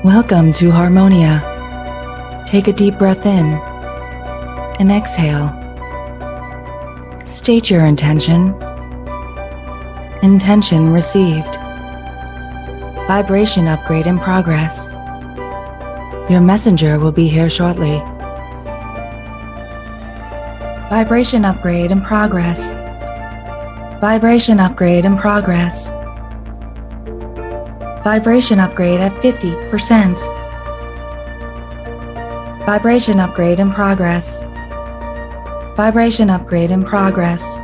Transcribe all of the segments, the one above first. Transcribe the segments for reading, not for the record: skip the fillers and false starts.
Welcome to Harmonia. Take a deep breath in and exhale. State your intention. Intention received. Vibration upgrade in progress. Your messenger will be here shortly. Vibration upgrade in progress. Vibration upgrade in progress. Vibration upgrade at 50%. Vibration upgrade in progress. Vibration upgrade in progress.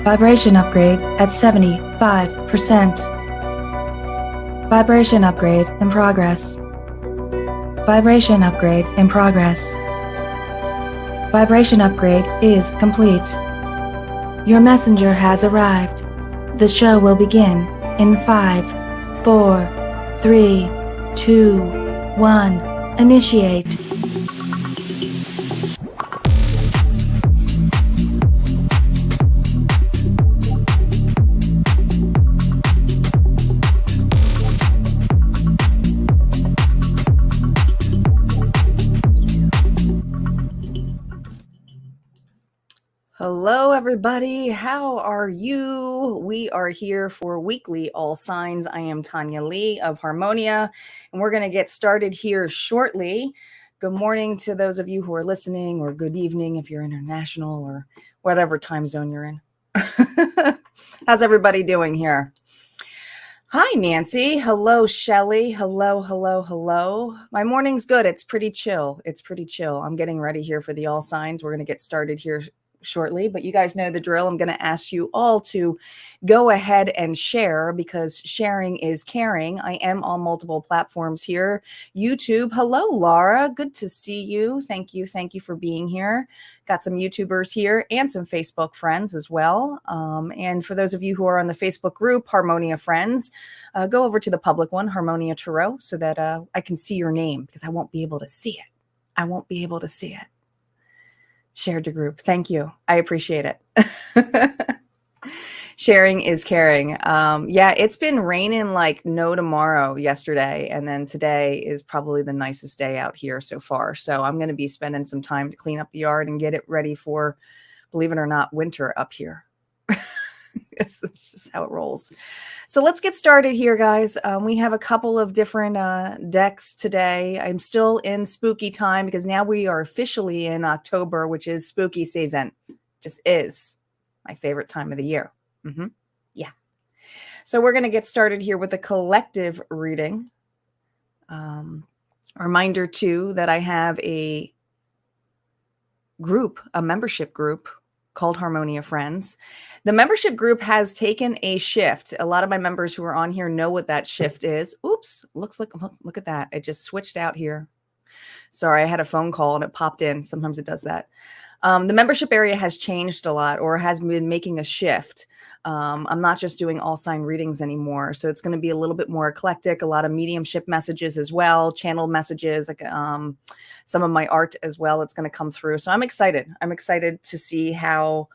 Vibration upgrade at 75%. Vibration upgrade in progress. Vibration upgrade in progress. Vibration upgrade is complete. Your messenger has arrived. The show will begin in 5, 4, 3, 2, 1. Initiate. Hello, everybody. How are you? We are here for weekly All Signs. I am Tanya Lee of Harmonia, and we're going to get started here shortly. Good morning to those of you who are listening, or good evening if you're international or whatever time zone you're in. How's everybody doing here? Hi, Nancy. Hello, Shelly. Hello. My morning's good. It's pretty chill. I'm getting ready here for the All Signs. We're going to get started here shortly, but you guys know the drill. I'm going to ask you all to go ahead and share, because sharing is caring. I am on multiple platforms here. YouTube. Hello, Laura. Good to see you. Thank you for being here. Got some YouTubers here and some Facebook friends as well. And for those of you who are on the Facebook group, Harmonia Friends, go over to the public one, Harmonia Tarot, so that I can see your name, because I won't be able to see it. Shared to group. Thank you. I appreciate it. Sharing is caring. Yeah, it's been raining like no tomorrow yesterday. And then today is probably the nicest day out here so far. So I'm going to be spending some time to clean up the yard and get it ready for, believe it or not, winter up here. That's just how it rolls. So let's get started here, guys. We have a couple of different decks today. I'm still in spooky time, because now we are officially in October, which is spooky season. Just is my favorite time of the year. Yeah. So we're going to get started here with a collective reading. Reminder too that I have a group, a membership group called Harmonia Friends. The membership group has taken a shift. A lot of my members who are on here know what that shift is. Oops, look at that. It just switched out here. Sorry, I had a phone call and it popped in. Sometimes it does that. The membership area has changed a lot, or has been making a shift. I'm not just doing all sign readings anymore. So it's going to be a little bit more eclectic, a lot of mediumship messages as well, channel messages, like some of my art as well. It's going to come through. So I'm excited. I'm excited to see how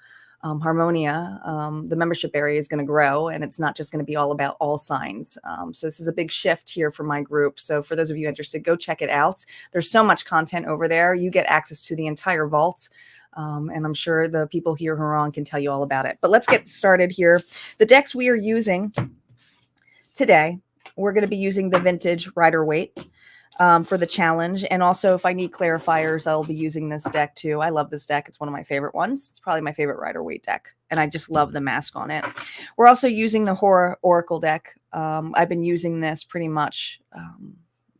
Harmonia, the membership area, is going to grow, and it's not just going to be all about all signs. So this is a big shift here for my group. So for those of you interested, go check it out. There's so much content over there. You get access to the entire vault. And I'm sure the people here who are on can tell you all about it. But let's get started here. The decks we are using today, we're going to be using the vintage Rider-Waite for the challenge. And also, if I need clarifiers, I'll be using this deck too. I love this deck. It's one of my favorite ones. It's probably my favorite Rider-Waite deck. And I just love the mask on it. We're also using the Horror Oracle deck. I've been using this pretty much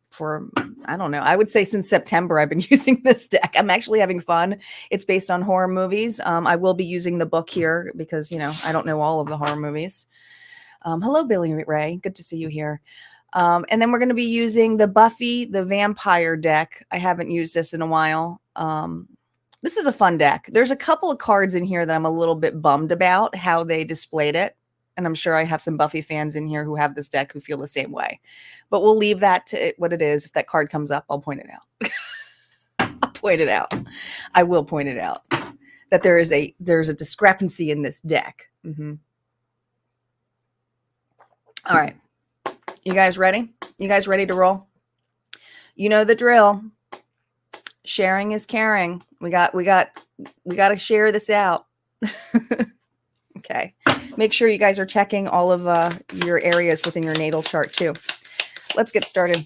for, I don't know, I would say since September, I've been using this deck. I'm actually having fun. It's based on horror movies. I will be using the book here because, you know, I don't know all of the horror movies. Hello, Billy Ray. Good to see you here. And then we're going to be using the Buffy the Vampire deck. I haven't used this in a while. This is a fun deck. There's a couple of cards in here that I'm a little bit bummed about how they displayed it. And I'm sure I have some Buffy fans in here who have this deck who feel the same way. But we'll leave that to what it is. If that card comes up, I'll point it out. I'll point it out. I will point it out that there's a discrepancy in this deck. All right. You guys ready? You guys ready to roll? You know the drill. Sharing is caring. We got to share this out. Okay. Make sure you guys are checking all of your areas within your natal chart too. Let's get started.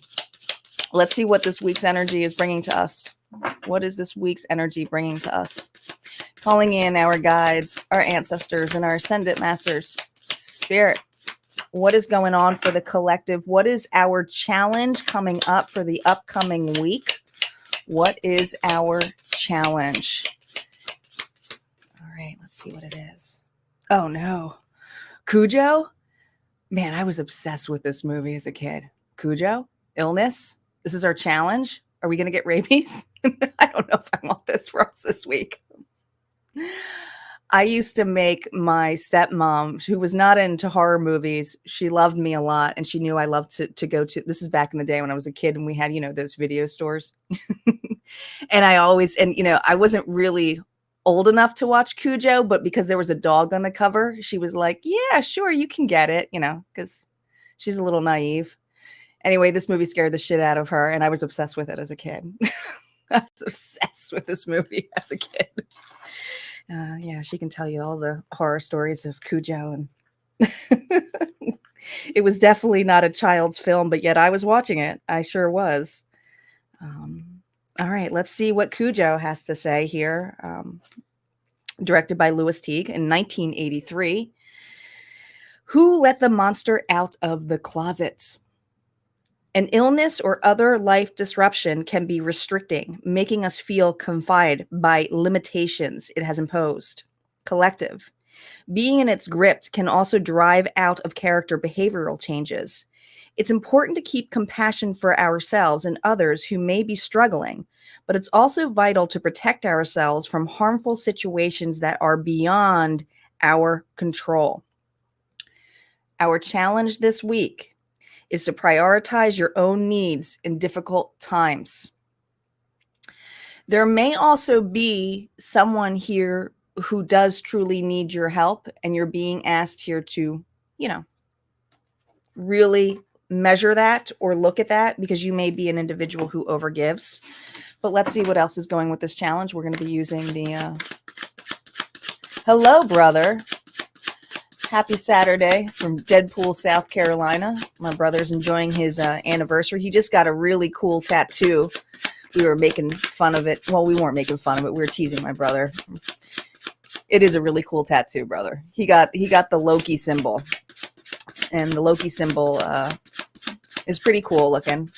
Let's see what this week's energy is bringing to us. What is this week's energy bringing to us? Calling in our guides, our ancestors, and our ascendant masters. Spirit, what is going on for the collective? What is our challenge coming up for the upcoming week? What is our challenge? All right, let's see what it is. Oh no. Cujo? Man, I was obsessed with this movie as a kid. Cujo? Illness? This is our challenge? Are we going to get rabies? I don't know if I want this for us this week. I used to make my stepmom, who was not into horror movies, she loved me a lot, and she knew I loved to go to, this is back in the day when I was a kid and we had, those video stores. And I wasn't really old enough to watch Cujo, but because there was a dog on the cover, she was like, yeah, sure, you can get it, because she's a little naive. Anyway, this movie scared the shit out of her, and I was obsessed with it as a kid. I was obsessed with this movie as a kid. Yeah, she can tell you all the horror stories of Cujo, and it was definitely not a child's film, but yet I was watching it. I sure was. All right, let's see what Cujo has to say here. Directed by Louis Teague in 1983. Who let the monster out of the closet? An illness or other life disruption can be restricting, making us feel confined by limitations it has imposed. Collective. Being in its grip can also drive out of character behavioral changes. It's important to keep compassion for ourselves and others who may be struggling, but it's also vital to protect ourselves from harmful situations that are beyond our control. Our challenge this week is to prioritize your own needs in difficult times. There may also be someone here who does truly need your help, and you're being asked here to, really measure that or look at that, because you may be an individual who overgives. But let's see what else is going with this challenge. We're going to be using the hello, brother. Happy Saturday from Deadpool, South Carolina. My brother's enjoying his anniversary. He just got a really cool tattoo. We were making fun of it. Well, we weren't making fun of it. We were teasing my brother. It is a really cool tattoo, brother. He got the Loki symbol. And the Loki symbol is pretty cool looking.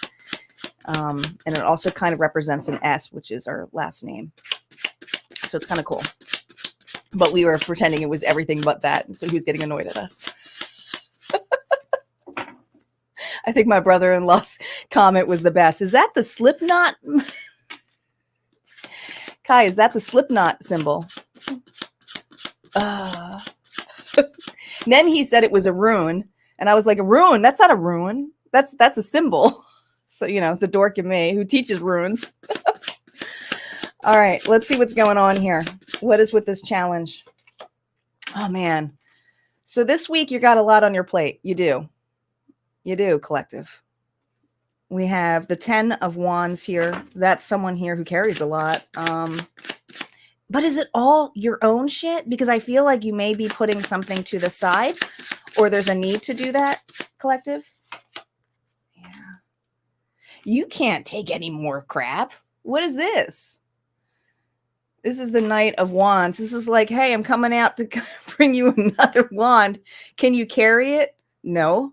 And it also kind of represents an S, which is our last name. So it's kind of cool. But we were pretending it was everything but that. And so he was getting annoyed at us. I think my brother-in-law's comment was the best. Is that the Slipknot? Kai, is that the Slipknot symbol? Then he said it was a rune. And I was like, a rune? That's not a rune. That's a symbol. So, the dork in me who teaches runes. All right, let's see what's going on here. What is with this challenge? Oh, man. So this week, you got a lot on your plate. You do. You do, collective. We have the 10 of Wands here. That's someone here who carries a lot. But is it all your own shit? Because I feel like you may be putting something to the side, or there's a need to do that, collective. Yeah. You can't take any more crap. What is this? This is the Knight of Wands. This is like, hey, I'm coming out to bring you another wand. Can you carry it? No.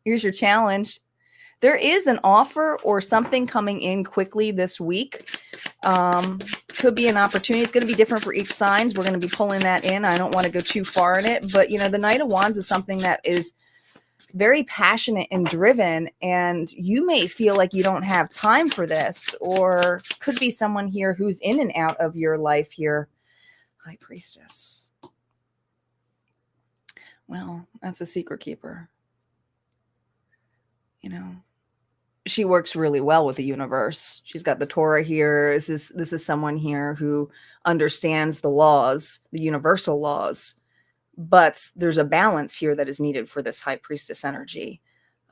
Here's your challenge. There is an offer or something coming in quickly this week. Could be an opportunity. It's going to be different for each signs. We're going to be pulling that in. I don't want to go too far in it. But, the Knight of Wands is something that is very passionate and driven, and you may feel like you don't have time for this, or could be someone here who's in and out of your life here. High Priestess. Well, that's a secret keeper. She works really well with the universe. She's got the Torah here. This is someone here who understands the laws, the universal laws. But there's a balance here that is needed for this High Priestess energy.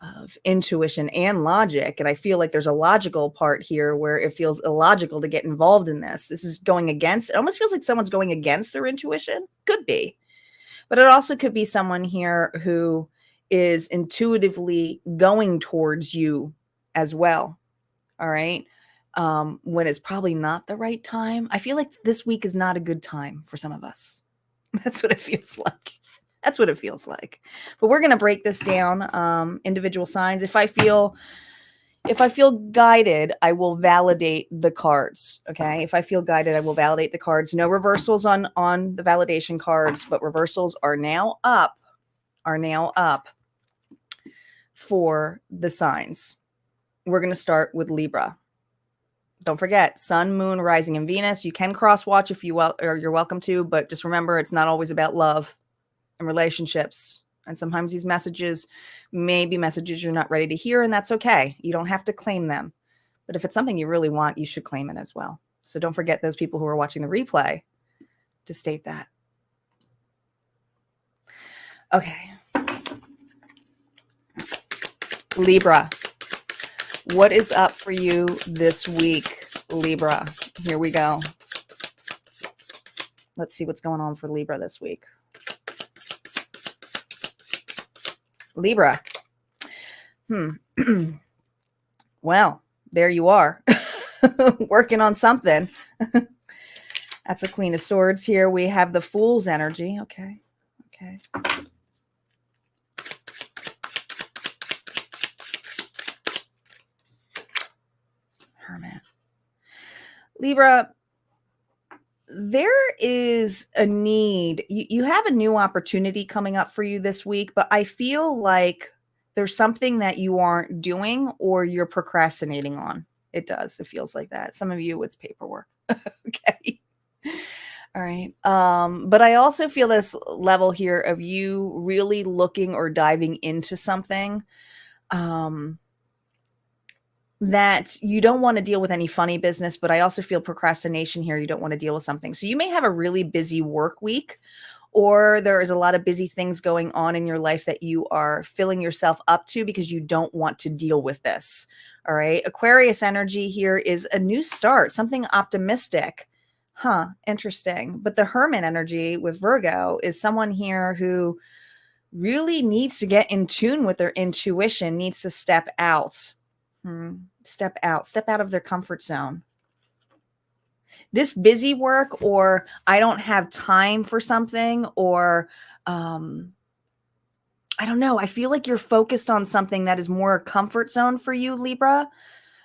of intuition and logic. And I feel like there's a logical part here where it feels illogical to get involved in this. This is going against, it almost feels like someone's going against their intuition. Could be. But it also could be someone here who is intuitively going towards you as well. All right. When it's probably not the right time. I feel like this week is not a good time for some of us. That's what it feels like. That's what it feels like. But we're going to break this down, individual signs. If I feel guided, I will validate the cards. Okay. If I feel guided, I will validate the cards. No reversals on the validation cards, but reversals are now up for the signs. We're going to start with Libra. Don't forget, Sun, Moon, Rising, and Venus. You can cross watch if you're welcome to, but just remember, it's not always about love and relationships. And sometimes these messages may be messages you're not ready to hear, and that's okay. You don't have to claim them. But if it's something you really want, you should claim it as well. So don't forget those people who are watching the replay to state that. Okay. Libra. What is up for you this week, Libra? Here we go. Let's see what's going on for Libra this week. Libra. Well, there you are. Working on something. That's a Queen of Swords here. We have the Fool's energy. Okay. Hermit. Libra, there is a need. You have a new opportunity coming up for you this week, but I feel like there's something that you aren't doing or you're procrastinating on. It does. It feels like that. Some of you, it's paperwork. Okay. All right. But I also feel this level here of you really looking or diving into something that you don't want to deal with any funny business, but I also feel procrastination here. You don't want to deal with something. So you may have a really busy work week, or there is a lot of busy things going on in your life that you are filling yourself up to because you don't want to deal with this. All right. Aquarius energy here is a new start, something optimistic. Interesting. But the Hermit energy with Virgo is someone here who really needs to get in tune with their intuition, needs to step out. Step out of their comfort zone. This busy work, or I don't have time for something, or I don't know. I feel like you're focused on something that is more a comfort zone for you, Libra,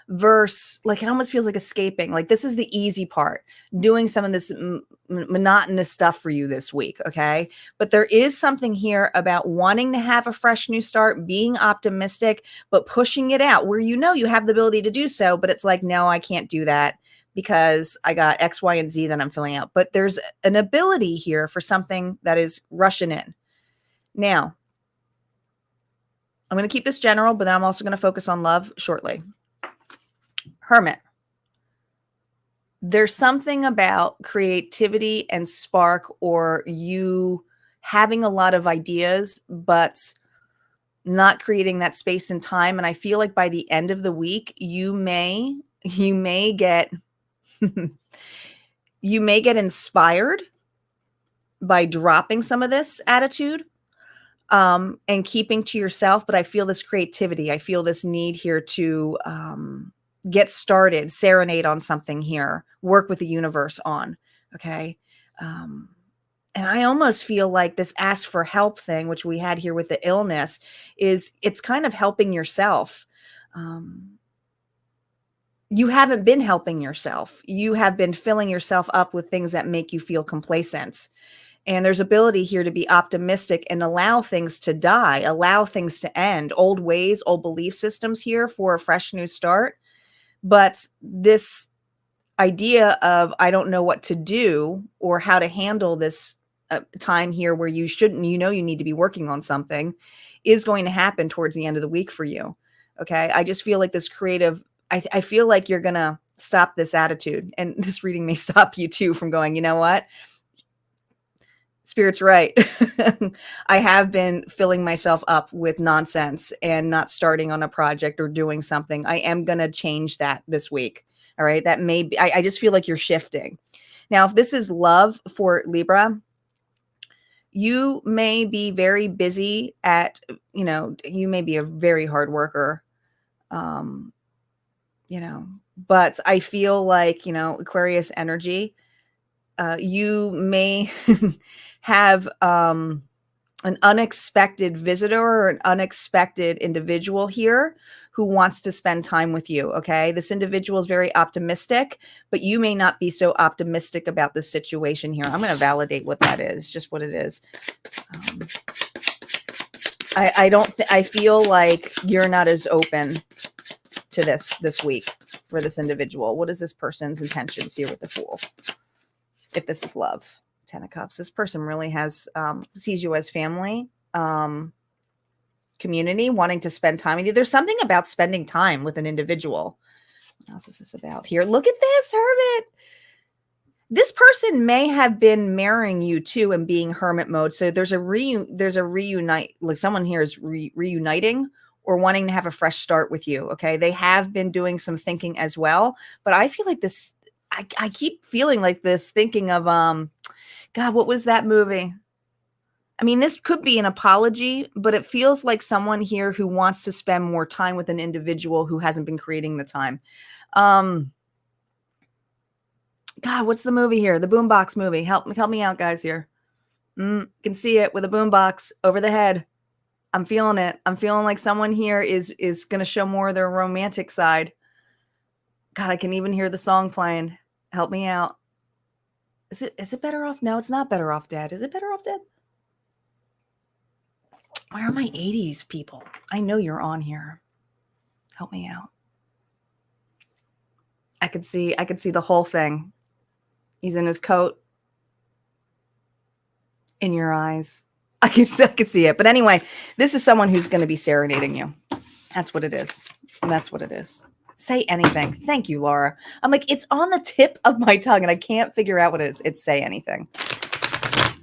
versus like it almost feels like escaping. Like this is the easy part, doing some of this monotonous stuff for you this week. Okay. But there is something here about wanting to have a fresh new start, being optimistic, but pushing it out where you know you have the ability to do so. But it's like, no, I can't do that because I got X, Y, and Z that I'm filling out. But there's an ability here for something that is rushing in. Now, I'm going to keep this general, but then I'm also going to focus on love shortly. Hermit. There's something about creativity and spark, or you having a lot of ideas, but not creating that space and time. And I feel like by the end of the week, you may get, you may get inspired by dropping some of this attitude and keeping to yourself. But I feel this creativity. I feel this need here to get started, serenade on something here, work with the universe on. Okay. And I almost feel like this ask for help thing, which we had here with the illness, it's kind of helping yourself. You haven't been helping yourself. You have been filling yourself up with things that make you feel complacent. And there's ability here to be optimistic and allow things to die, allow things to end, old ways, old belief systems here for a fresh new start. But this idea of, I don't know what to do or how to handle this time here where you shouldn't, you need to be working on something, is going to happen towards the end of the week for you. Okay. I just feel like this creative, I feel like you're going to stop this attitude, and this reading may stop you too from going, you know what? Spirit's right. I have been filling myself up with nonsense and not starting on a project or doing something. I am going to change that this week. All right. That may be, I just feel like you're shifting. Now, if this is love for Libra, you may be very busy at, you may be a very hard worker, um, but I feel like, Aquarius energy, you may have an unexpected visitor or an unexpected individual here who wants to spend time with you. Okay. This individual is very optimistic, but you may not be so optimistic about the situation here. I'm going to validate what that is, just what it is. I feel like you're not as open to this week for this individual. What is this person's intentions here with the Fool? If this is love, 10 of Cups, this person really has, sees you as family, community, wanting to spend time with you. There's something about spending time with an individual. What else is this about here? Look at this, Hermit. This person may have been marrying you too and being hermit mode. So there's a reunite, like someone here is reuniting or wanting to have a fresh start with you. Okay. They have been doing some thinking as well, but I feel like this, I keep feeling like this thinking of, God, what was that movie? I mean, this could be an apology, but it feels like someone here who wants to spend more time with an individual who hasn't been creating the time. God, what's the movie here? The Boombox movie. Help me out, guys, here. Can see it with a boombox over the head. I'm feeling it. I'm feeling like someone here is going to show more of their romantic side. God, I can even hear the song playing. Help me out. Is it Better Off? No, it's not Better Off Dead. Is it Better Off Dead? Where are my 80s people? I know you're on here. Help me out. I could see the whole thing. He's in his coat. In your eyes. I could see it. But anyway, this is someone who's going to be serenading you. That's what it is. That's what it is. Say anything. Thank you, Laura. I'm like, it's on the tip of my tongue and I can't figure out what it is. It's say anything.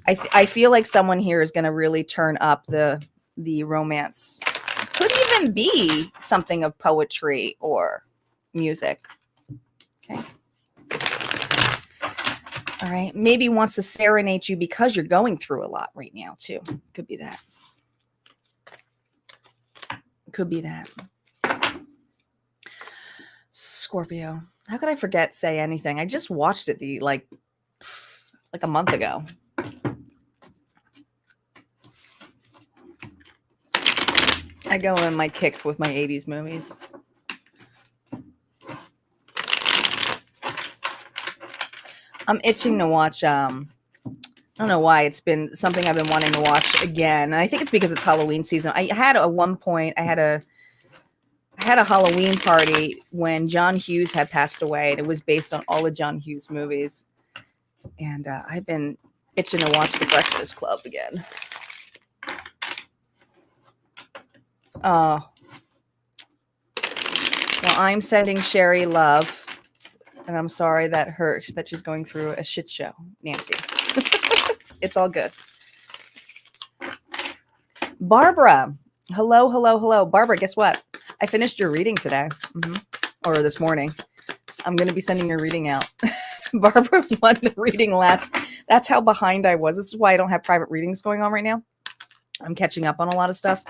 I feel like someone here is going to really turn up the romance. Could even be something of poetry or music. Okay. All right. Maybe wants to serenade you because you're going through a lot right now, too. Could be that. Could be that. Scorpio. How could I forget Say Anything? I just watched it like a month ago. I go in my kicks with my 80s movies. I'm itching to watch, I don't know why, it's been something I've been wanting to watch again. And I think it's because it's Halloween season. I had a Halloween party when John Hughes had passed away, and it was based on all the John Hughes movies. And I've been itching to watch The Breakfast Club again. Oh. Well, I'm sending Sherry love. And I'm sorry that hurts that she's going through a shit show, Nancy. It's all good. Barbara. Hello, hello, hello. Barbara, guess what? I finished your reading today. Or this morning. I'm going to be sending your reading out. Barbara won the reading last. That's how behind I was. This is why I don't have private readings going on right now. I'm catching up on a lot of stuff.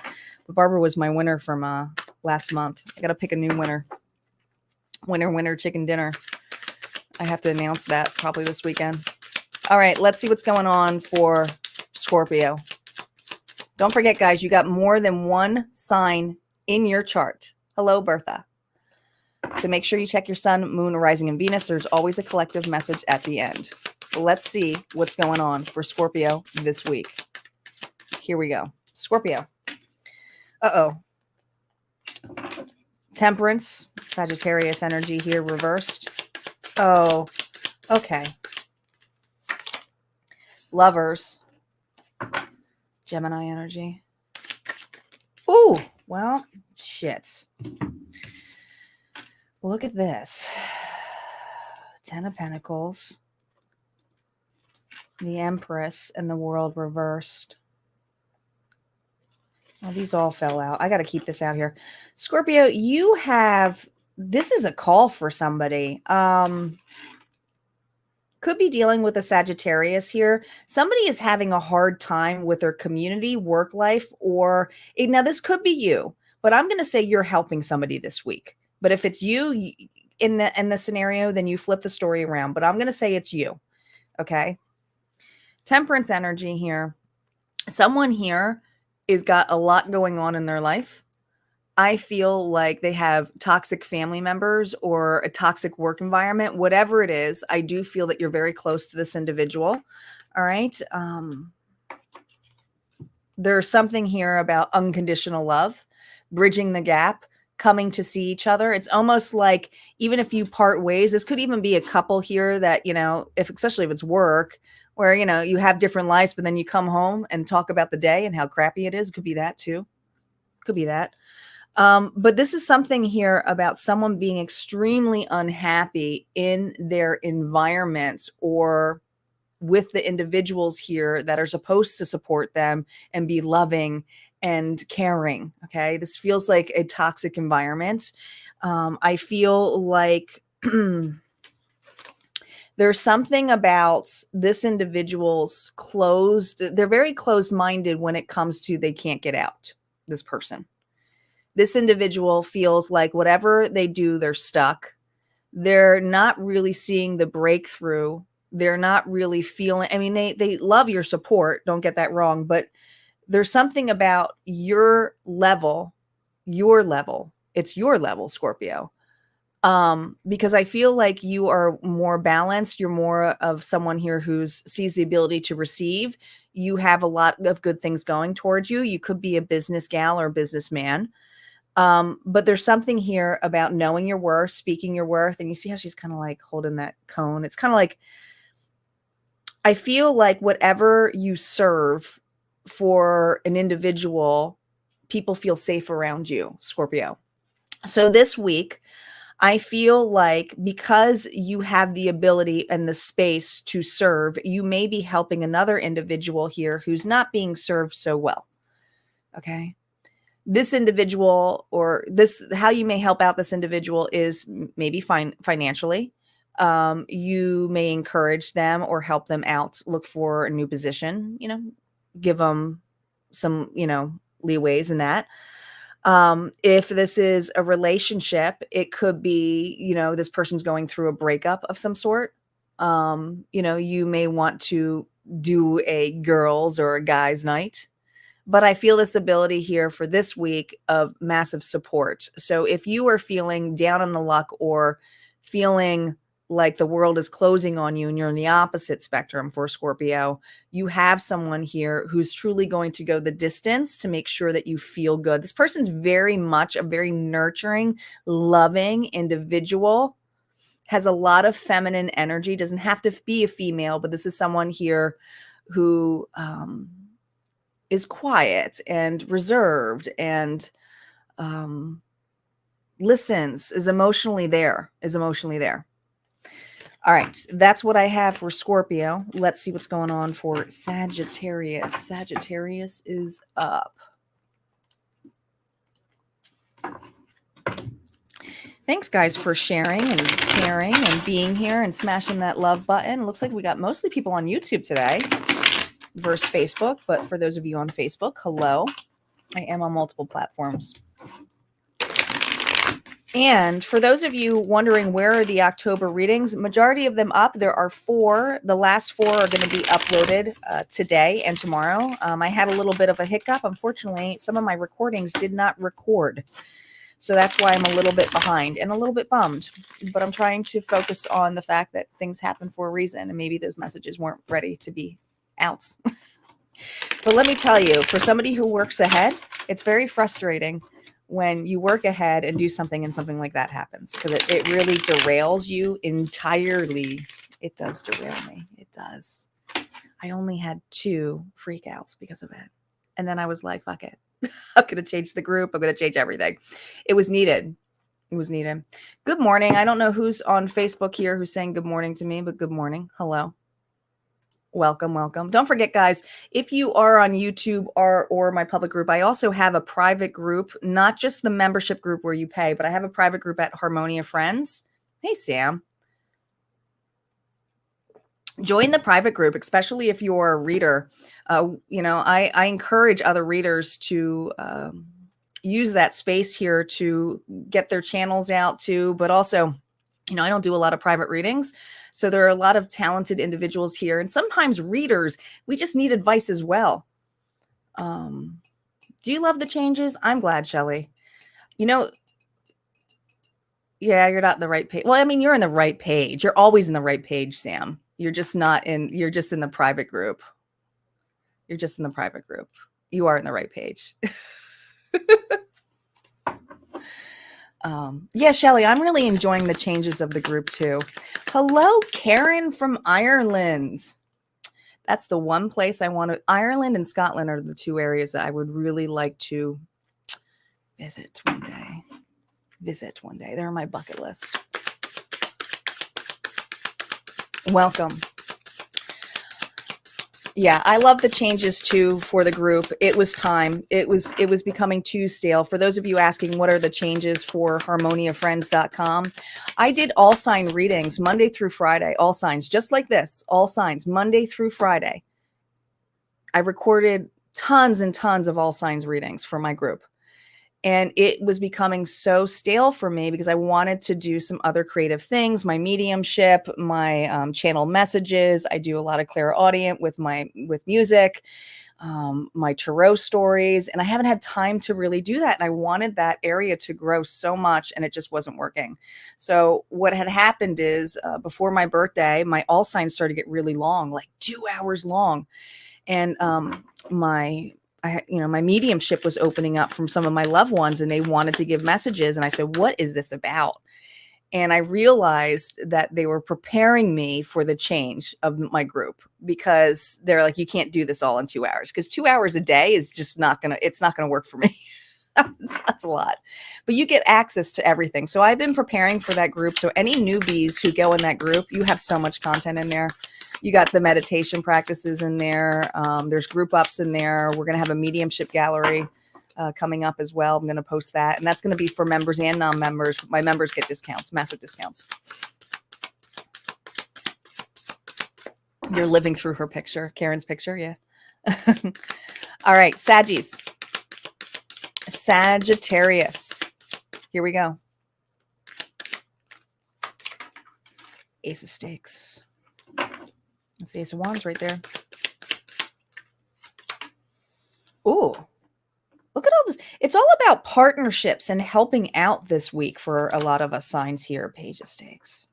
But Barbara was my winner from last month. I got to pick a new winner. Winner, chicken dinner. I have to announce that probably this weekend. All right, let's see what's going on for Scorpio. Don't forget, guys, you got more than one sign in your chart. Hello, Bertha. So make sure you check your sun, moon, rising, and Venus. There's always a collective message at the end. Let's see what's going on for Scorpio this week. Here we go. Scorpio. Uh-oh. Temperance, Sagittarius energy here reversed. Oh, okay. Lovers, Gemini energy. Ooh, well, shit. Look at this. 10 of Pentacles. The Empress and the World reversed. Oh, these all fell out. I got to keep this out here. Scorpio, you have, this is a call for somebody. Could be dealing with a Sagittarius here. Somebody is having a hard time with their community, work life, or now this could be you, but I'm going to say you're helping somebody this week. But if it's you in the scenario, then you flip the story around. But I'm going to say it's you. Okay. Temperance energy here. Someone here is got a lot going on in their life. I feel like they have toxic family members or a toxic work environment, whatever it is. I do feel that you're very close to this individual. All right. There's something here about unconditional love, bridging the gap, coming to see each other. It's almost like even if you part ways, this could even be a couple here that, especially if it's work, where, you have different lives, but then you come home and talk about the day and how crappy it is. Could be that too. Could be that. But this is something here about someone being extremely unhappy in their environment or with the individuals here that are supposed to support them and be loving and caring. Okay. This feels like a toxic environment. I feel like there's something about this individual's they're very closed-minded when it comes to they can't get out, this person. This individual feels like whatever they do, they're stuck. They're not really seeing the breakthrough. They're not really feeling, they love your support. Don't get that wrong, but there's something about your level. It's your level, Scorpio. Because I feel like you are more balanced. You're more of someone here who sees the ability to receive. You have a lot of good things going towards you. You could be a business gal or a businessman. But there's something here about knowing your worth, speaking your worth. And you see how she's kind of like holding that cone. It's kind of like, I feel like whatever you serve for an individual, people feel safe around you, Scorpio. So this week, I feel like because you have the ability and the space to serve, you may be helping another individual here who's not being served so well. Okay. This individual how you may help out this individual is maybe financially. You may encourage them or help them out, look for a new position, give them some, leeways in that. If this is a relationship, it could be, this person's going through a breakup of some sort. You may want to do a girls or a guys night, but I feel this ability here for this week of massive support. So if you are feeling down on the luck or feeling like the world is closing on you and you're in the opposite spectrum for Scorpio, you have someone here who's truly going to go the distance to make sure that you feel good. This person's very much a very nurturing, loving individual, has a lot of feminine energy, doesn't have to be a female, but this is someone here who is quiet and reserved and listens, is emotionally there. All right, that's what I have for Scorpio. Let's see what's going on for Sagittarius. Sagittarius is up. Thanks, guys, for sharing and caring and being here and smashing that love button. Looks like we got mostly people on YouTube today versus Facebook, but for those of you on Facebook, hello. I am on multiple platforms. And for those of you wondering where are the October readings, majority of them up. There are 4. The last 4 are going to be uploaded today and tomorrow. I had a little bit of a hiccup. Unfortunately, some of my recordings did not record. So that's why I'm a little bit behind and a little bit bummed. But I'm trying to focus on the fact that things happen for a reason. And maybe those messages weren't ready to be out. But let me tell you, for somebody who works ahead, it's very frustrating when you work ahead and do something and something like that happens, because it really derails you entirely. It does derail me. It does. I only had 2 freakouts because of it. And then I was like, fuck it. I'm going to change the group. I'm going to change everything. It was needed. It was needed. Good morning. I don't know who's on Facebook here who's saying good morning to me, but good morning. Hello. Welcome, welcome. Don't forget, guys, if you are on YouTube or my public group, I also have a private group, not just the membership group where you pay, but I have a private group at Harmonia Friends. Hey, Sam. Join the private group, especially if you're a reader. I encourage other readers to use that space here to get their channels out too, but also, I don't do a lot of private readings. So there are a lot of talented individuals here, and sometimes readers, we just need advice as well. Do you love the changes? I'm glad, Shelley. Yeah, you're not in the right page. Well, I mean, you're in the right page. You're always in the right page, Sam. You're just in the private group. You're just in the private group. You are in the right page. Yeah, Shelley, I'm really enjoying the changes of the group too. Hello, Karen from Ireland. That's the one place I want to. Ireland and Scotland are the two areas that I would really like to visit one day. They're on my bucket list. Welcome. Yeah, I love the changes too for the group. It was time. It was becoming too stale. For those of you asking what are the changes for harmoniafriends.com, I did all sign readings Monday through Friday, all signs, just like this, all signs, Monday through Friday. I recorded tons and tons of all signs readings for my group. And it was becoming so stale for me because I wanted to do some other creative things, my mediumship, my channel messages. I do a lot of clairaudient with music, my tarot stories, and I haven't had time to really do that. And I wanted that area to grow so much, and it just wasn't working. So what had happened is before my birthday, my all signs started to get really long, like 2 hours long. And my mediumship was opening up from some of my loved ones, and they wanted to give messages. And I said, what is this about? And I realized that they were preparing me for the change of my group, because they're like, you can't do this all in 2 hours, because 2 hours a day is just it's not going to work for me. That's a lot, but you get access to everything. So I've been preparing for that group. So any newbies who go in that group, you have so much content in there. You got the meditation practices in there. There's group ups in there. We're going to have a mediumship gallery coming up as well. I'm going to post that. And that's going to be for members and non-members. My members get discounts, massive discounts. You're living through her picture, Karen's picture. Yeah. All right. Sagittarius. Here we go. Ace of Stakes. That's the Ace of Wands right there. Ooh, look at all this. It's all about partnerships and helping out this week for a lot of us signs here. Page of Stakes.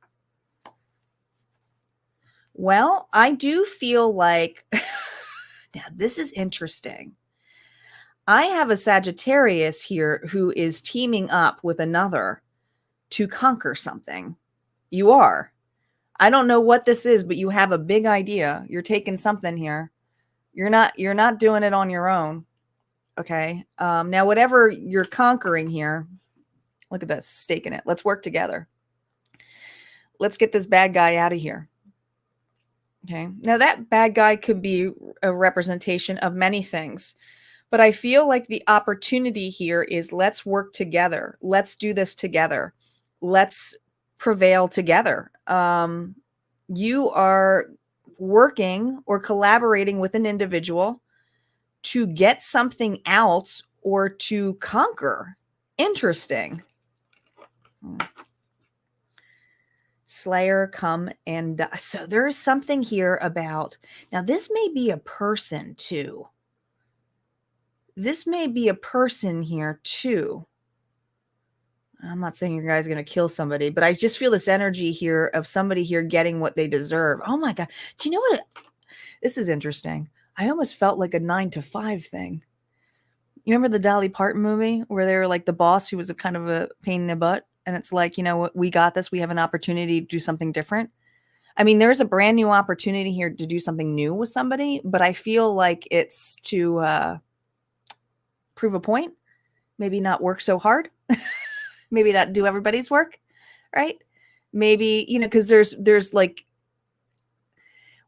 Well, I do feel like, now this is interesting. I have a Sagittarius here who is teaming up with another to conquer something. You are. I don't know what this is, but you have a big idea. You're taking something here. You're not doing it on your own. Okay. Now, whatever you're conquering here, look at this, staking it. Let's work together. Let's get this bad guy out of here. Okay. Now that bad guy could be a representation of many things, but I feel like the opportunity here is let's work together. Let's do this together. Let's prevail together. You are working or collaborating with an individual to get something out or to conquer. Interesting. Slayer, come and die. So there's something here about, now this may be a person too. This may be a person here too. I'm not saying you guys are going to kill somebody, but I just feel this energy here of somebody here getting what they deserve. Oh my God. Do you know what? This is interesting. I almost felt like a 9-to-5 thing. You remember the Dolly Parton movie where they were like the boss who was a kind of a pain in the butt? And it's like, you know what? We got this. We have an opportunity to do something different. I mean, there's a brand new opportunity here to do something new with somebody, but I feel like it's to prove a point, maybe not work so hard. Maybe not do everybody's work, right? Maybe, because there's like,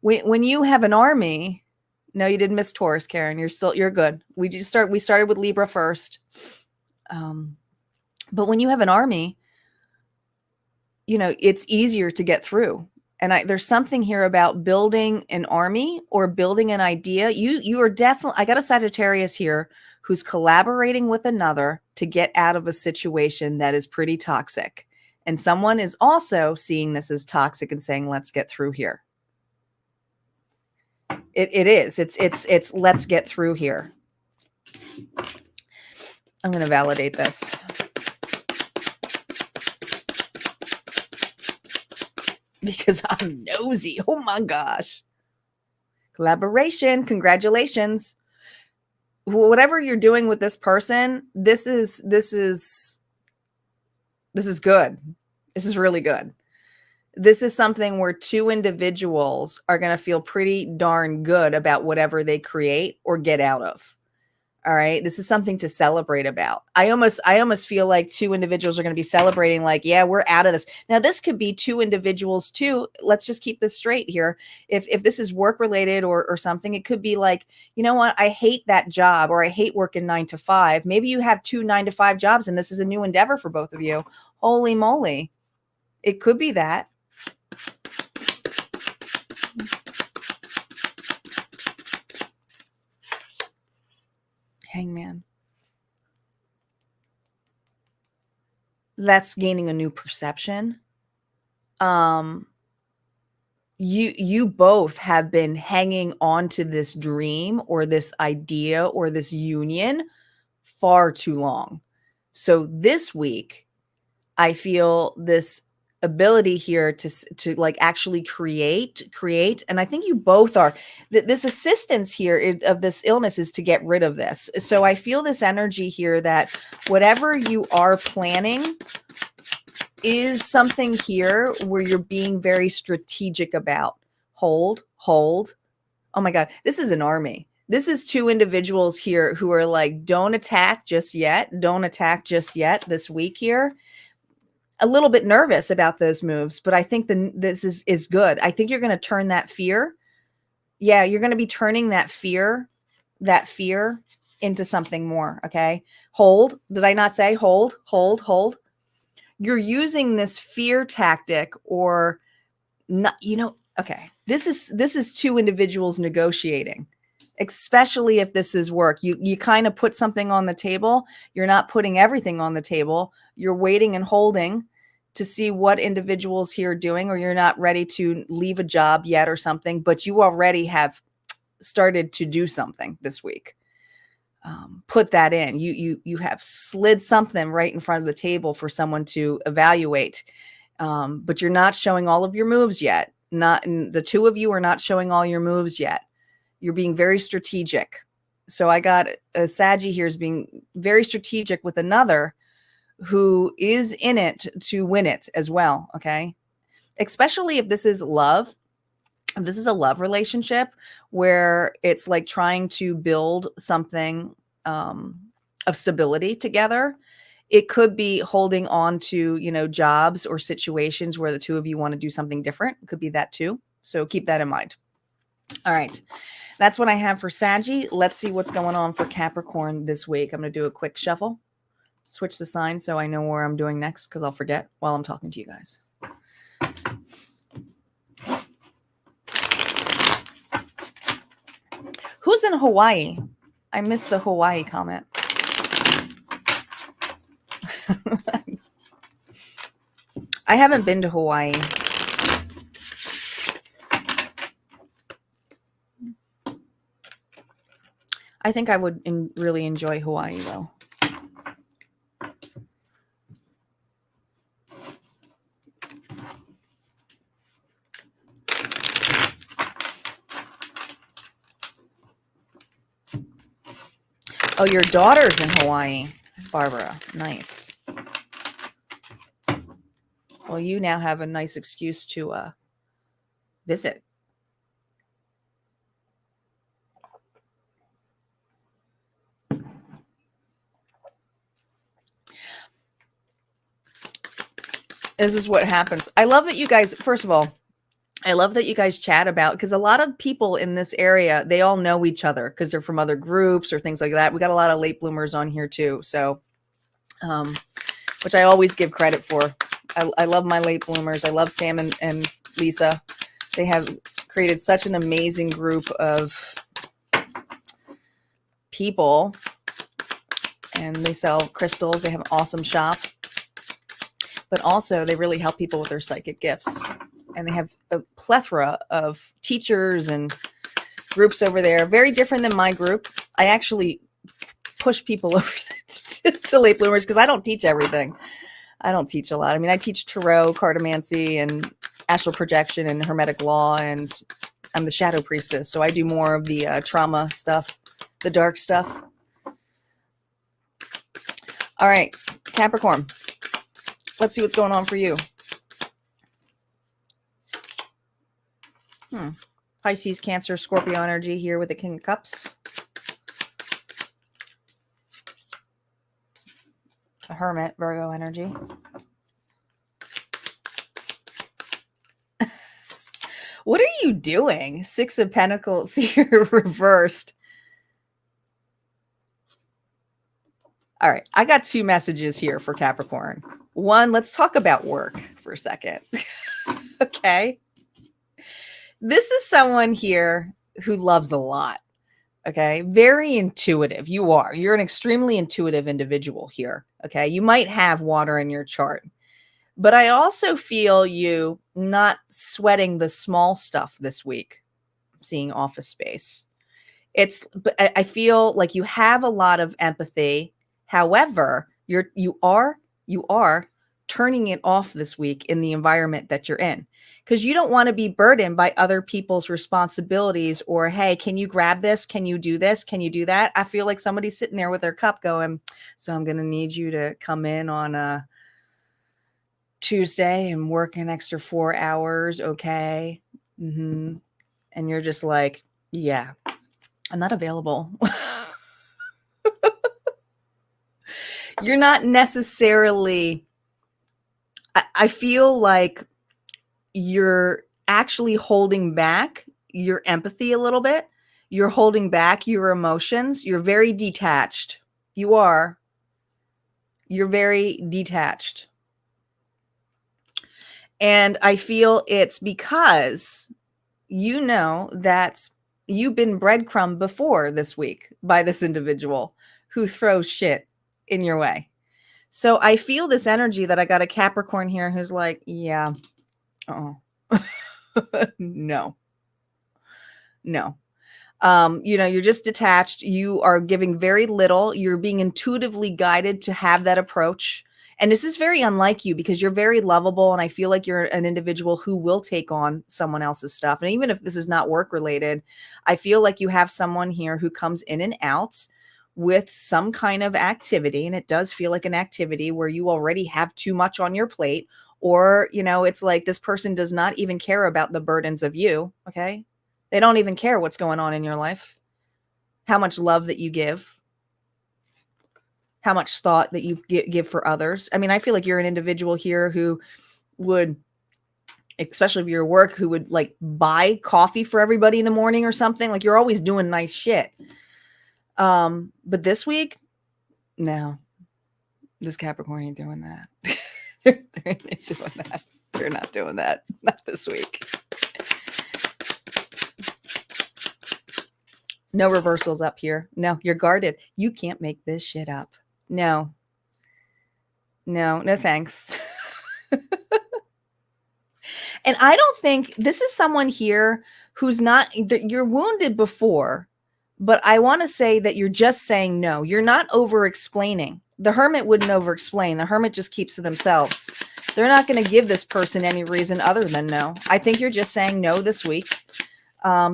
When you have an army, no, you didn't miss Taurus, Karen. You're good. We started with Libra first. But when you have an army, it's easier to get through. And there's something here about building an army or building an idea. You are definitely, I got a Sagittarius here who's collaborating with another to get out of a situation that is pretty toxic. And someone is also seeing this as toxic and saying, let's get through here. It is. It's let's get through here. I'm going to validate this. Because I'm nosy. Oh my gosh. Collaboration. Congratulations. Whatever you're doing with this person, this is good. This is really good. This is something where two individuals are going to feel pretty darn good about whatever they create or get out of. All right. This is something to celebrate about. I almost feel like two individuals are going to be celebrating like, yeah, we're out of this. Now, this could be two individuals too. Let's just keep this straight here. If this is work related or something, it could be like, you know what? I hate that job or I hate working 9 to 5. Maybe you have 2 9 to 5 jobs and this is a new endeavor for both of you. Holy moly. It could be that. Hangman. That's gaining a new perception. You both have been hanging on to this dream or this idea or this union far too long. So this week, I feel this ability here to like actually create. And I think you both are. This assistance here of this illness is to get rid of this. So I feel this energy here that whatever you are planning is something here where you're being very strategic about. Hold. Oh my God, this is an army. This is two individuals here who are like, don't attack just yet. Don't attack just yet this week here. A little bit nervous about those moves, but I think this is good. I think you're going to turn that fear. Yeah, you're going to be turning that fear into something more. Okay. Hold. Did I not say hold? You're using this fear tactic or not, okay. This is two individuals negotiating, especially if this is work. You kind of put something on the table. You're not putting everything on the table. You're waiting and holding to see what individuals here are doing, or you're not ready to leave a job yet or something, but you already have started to do something this week. Put that in. You have slid something right in front of the table for someone to evaluate, but you're not showing all of your moves yet. The two of you are not showing all your moves yet. You're being very strategic. So I got a Saggy here is being very strategic with another who is in it to win it as well. Okay. Especially if this is love. If this is a love relationship where it's like trying to build something of stability together, it could be holding on to, jobs or situations where the two of you want to do something different. It could be that too. So keep that in mind. All right. That's what I have for Saggy. Let's see what's going on for Capricorn this week. I'm going to do a quick shuffle. Switch the sign so I know where I'm doing next because I'll forget while I'm talking to you guys. Who's in Hawaii? I missed the Hawaii comment. I haven't been to Hawaii. I think I would really enjoy Hawaii though. Oh, your daughter's in Hawaii, Barbara. Nice. Well, you now have a nice excuse to visit. This is what happens. I love that you guys, first of all, I love that you guys chat about, because a lot of people in this area, they all know each other because they're from other groups or things like that. We got a lot of late bloomers on here too. So, which I always give credit for. I love my late bloomers. I love Sam and Lisa. They have created such an amazing group of people, and they sell crystals. They have an awesome shop, but also they really help people with their psychic gifts. And they have a plethora of teachers and groups over there. Very different than my group. I actually push people over to late bloomers because I don't teach everything. I don't teach a lot. I mean, I teach tarot, cartomancy, and astral projection and hermetic law, and I'm the shadow priestess. So I do more of the trauma stuff, the dark stuff. All right, Capricorn. Let's see what's going on for you. Pisces, Cancer, Scorpio energy here with the King of Cups. The Hermit, Virgo energy. What are you doing? Six of Pentacles here reversed. All right, I got two messages here for Capricorn. One, let's talk about work for a second. Okay. This is someone here who loves a lot. Okay. Very intuitive. You're an extremely intuitive individual here. Okay. You might have water in your chart, but I also feel you not sweating the small stuff this week. I'm seeing office space. But I feel like you have a lot of empathy. However, you are turning it off this week in the environment that you're in, because you don't want to be burdened by other people's responsibilities, or, hey, can you grab this? Can you do this? Can you do that? I feel like somebody's sitting there with their cup going, so I'm going to need you to come in on a Tuesday and work an extra 4 hours. Okay. And you're just like, yeah, I'm not available. You're not necessarily, I feel like you're actually holding back your empathy a little bit. You're holding back your emotions. You're very detached. You're very detached. And I feel it's because you know that you've been breadcrumbed before this week by this individual who throws shit in your way. So I feel this energy that I got a Capricorn here who's like, yeah, no. You're just detached. You are giving very little. You're being intuitively guided to have that approach. And this is very unlike you because you're very lovable. And I feel like you're an individual who will take on someone else's stuff. And even if this is not work related, I feel like you have someone here who comes in and out with some kind of activity. And it does feel like an activity where you already have too much on your plate, or, it's like this person does not even care about the burdens of you. Okay. They don't even care what's going on in your life, how much love that you give, how much thought that you give for others. I mean, I feel like you're an individual here who would, especially if you're at work, who would like buy coffee for everybody in the morning or something. Like, you're always doing nice shit. But this week, no, this Capricorn ain't doing that. They're doing that. They're not doing that. Not this week. No reversals up here. No, you're guarded. You can't make this shit up. No, thanks. And I don't think this is someone here who's not, you're wounded before, but I want to say that you're just saying no. You're not over explaining. The Hermit wouldn't over explain. The Hermit just keeps to themselves. They're not going to give this person any reason other than no. I think you're just saying no this week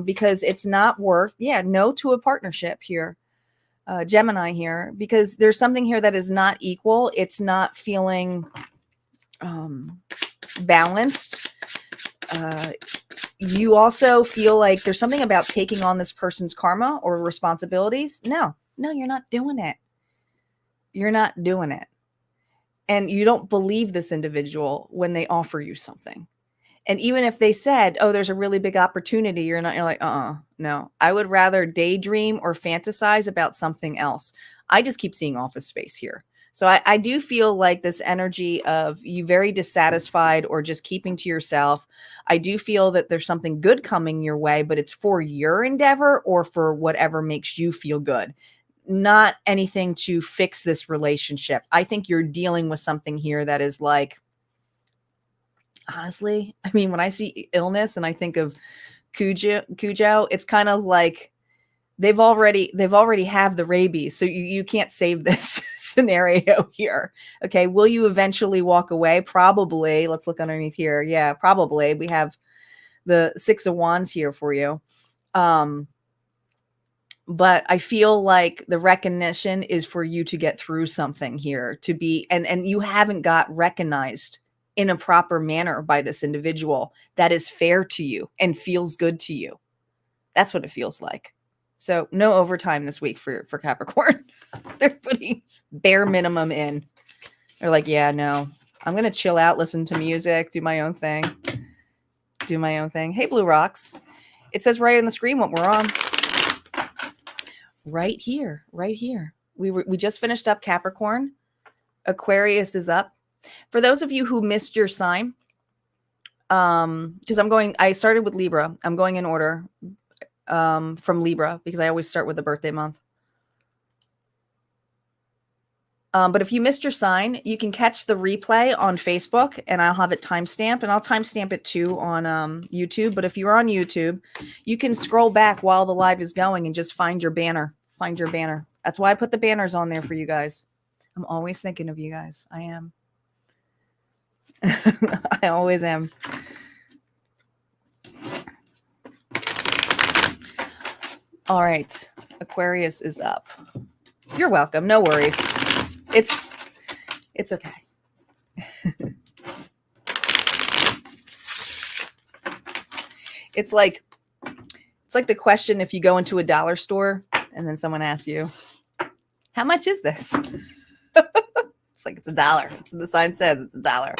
because it's not worth, no to a partnership here. Gemini here, because there's something here that is not equal. It's not feeling balanced. You also feel like there's something about taking on this person's karma or responsibilities. No, you're not doing it. You're not doing it. And you don't believe this individual when they offer you something. And even if they said, oh, there's a really big opportunity, you're like, no. I would rather daydream or fantasize about something else. I just keep seeing office space here. So I do feel like this energy of you very dissatisfied or just keeping to yourself. I do feel that there's something good coming your way, but it's for your endeavor or for whatever makes you feel good. Not anything to fix this relationship. I think you're dealing with something here that is like, honestly, I mean, when I see illness and I think of Cujo, it's kind of like they've already have the rabies, so you can't save this scenario here. Okay, will you eventually walk away? Probably. Let's look underneath here. Yeah, probably. We have the 6 of Wands here for you. But I feel like the recognition is for you to get through something here, to be, and you haven't got recognized in a proper manner by this individual that is fair to you and feels good to you. That's what it feels like. So no overtime this week for Capricorn. They're putting bare minimum in. They're like, yeah, no, I'm going to chill out, listen to music, do my own thing. Hey, Blue Rocks. It says right on the screen what we're on. Right here. We just finished up Capricorn. Aquarius is up. For those of you who missed your sign, because I started with Libra. I'm going in order from Libra because I always start with the birthday month. But if you missed your sign, you can catch the replay on Facebook and I'll have it timestamped, and I'll timestamp it too on YouTube. But if you're on YouTube, you can scroll back while the live is going and just find your banner. That's why I put the banners on there for you guys. I'm always thinking of you guys. I am. I always am. All right. Aquarius is up. You're welcome. No worries. It's okay. It's like the question if you go into a dollar store and then someone asks you, how much is this? It's like, it's $1. That's what the sign says. It's $1.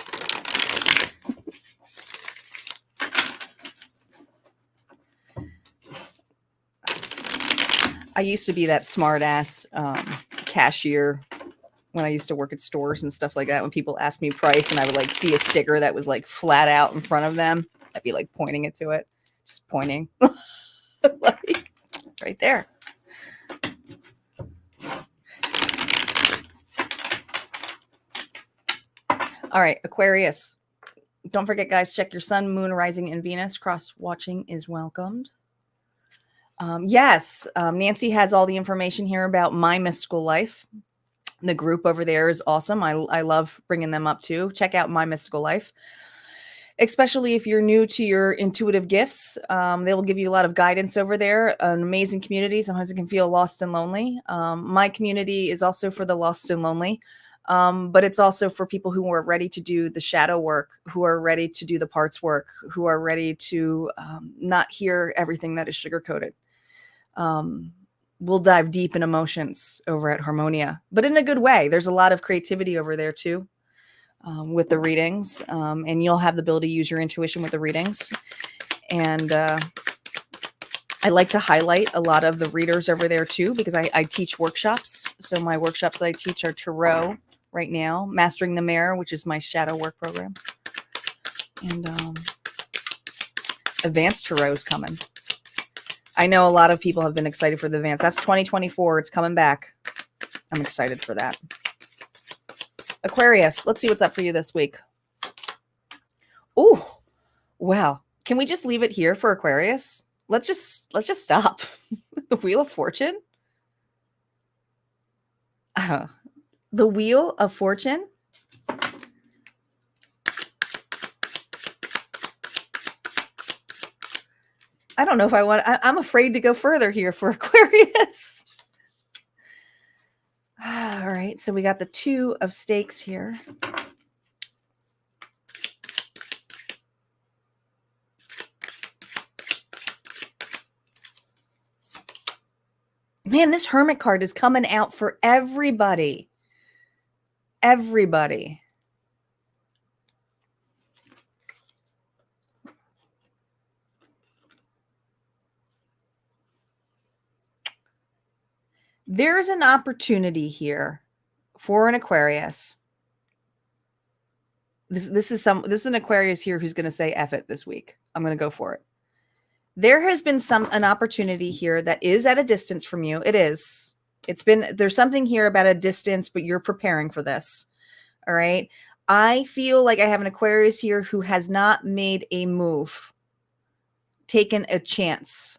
I used to be that smart ass cashier when I used to work at stores and stuff like that. When people asked me price and I would like see a sticker that was like flat out in front of them, I'd be like pointing it to it, just pointing like right there. All right, Aquarius. Don't forget, guys, check your sun, moon, rising, and Venus. Cross watching is welcomed. Yes, Nancy has all the information here about My Mystical Life. The group over there is awesome. I love bringing them up too. Check out My Mystical Life, especially if you're new to your intuitive gifts. They will give you a lot of guidance over there. An amazing community. Sometimes it can feel lost and lonely. My community is also for the lost and lonely, but it's also for people who are ready to do the shadow work, who are ready to do the parts work, who are ready to not hear everything that is sugar-coated. We'll dive deep in emotions over at Harmonia, but in a good way. There's a lot of creativity over there too, with the readings, and you'll have the ability to use your intuition with the readings. And I like to highlight a lot of the readers over there too, because I teach workshops. So my workshops that I teach are Tarot right now, Mastering the Mirror, which is my shadow work program, and Advanced Tarot is coming. I know a lot of people have been excited for the advance. That's 2024. It's coming back. I'm excited for that. Aquarius, let's see what's up for you this week. Oh, wow. Can we just leave it here for Aquarius? Let's just stop. The Wheel of Fortune. The Wheel of Fortune. I don't know if I want, I'm afraid to go further here for Aquarius. All right. So we got the 2 of Stakes here. Man, this Hermit card is coming out for everybody. Everybody. There's an opportunity here for an Aquarius. This is an Aquarius here who's going to say F it this week. I'm going to go for it. There has been an opportunity here that is at a distance from you. There's something here about a distance, but you're preparing for this. All right. I feel like I have an Aquarius here who has not made a move, taken a chance.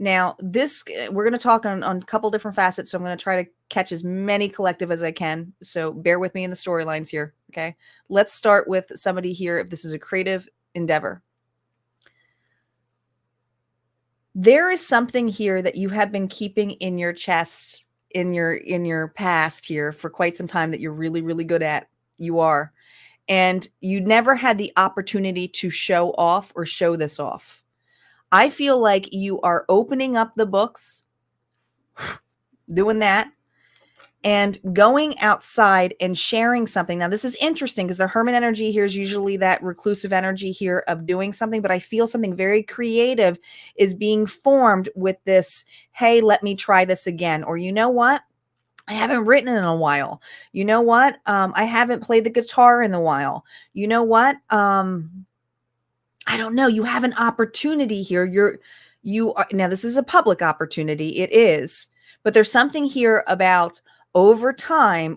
Now, we're going to talk on a couple different facets, so I'm going to try to catch as many collective as I can. So bear with me in the storylines here, okay? Let's start with somebody here if this is a creative endeavor. There is something here that you have been keeping in your chest, in your past here for quite some time that you're really, really good at. You are. And you never had the opportunity to show off or show this off. I feel like you are opening up the books, doing that, and going outside and sharing something. Now, this is interesting because the hermit energy here is usually that reclusive energy here of doing something, but I feel something very creative is being formed with this, hey, let me try this again. Or you know what? I haven't written in a while. You know what? I haven't played the guitar in a while. You know what? I don't know. You have an opportunity here. You are now, this is a public opportunity. It is, but there's something here about over time,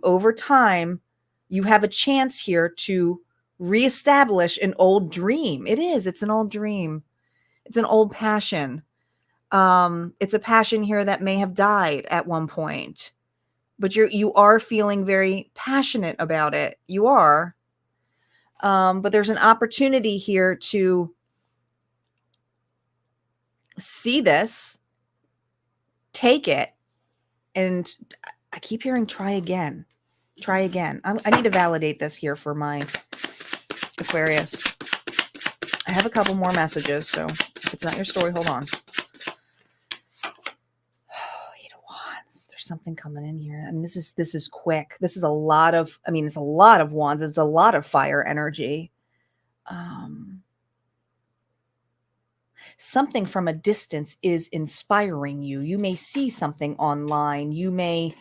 you have a chance here to reestablish an old dream. It's an old dream. It's an old passion. It's a passion here that may have died at one point, but you are feeling very passionate about it. You are. But there's an opportunity here to see this, take it, and I keep hearing try again. Try again. I need to validate this here for my Aquarius. I have a couple more messages, so if it's not your story, hold on. Eight of Wands. There's something coming in here. I mean, this is quick. This is a lot of, it's a lot of wands. It's a lot of fire energy. Something from a distance is inspiring you. You may see something online. You may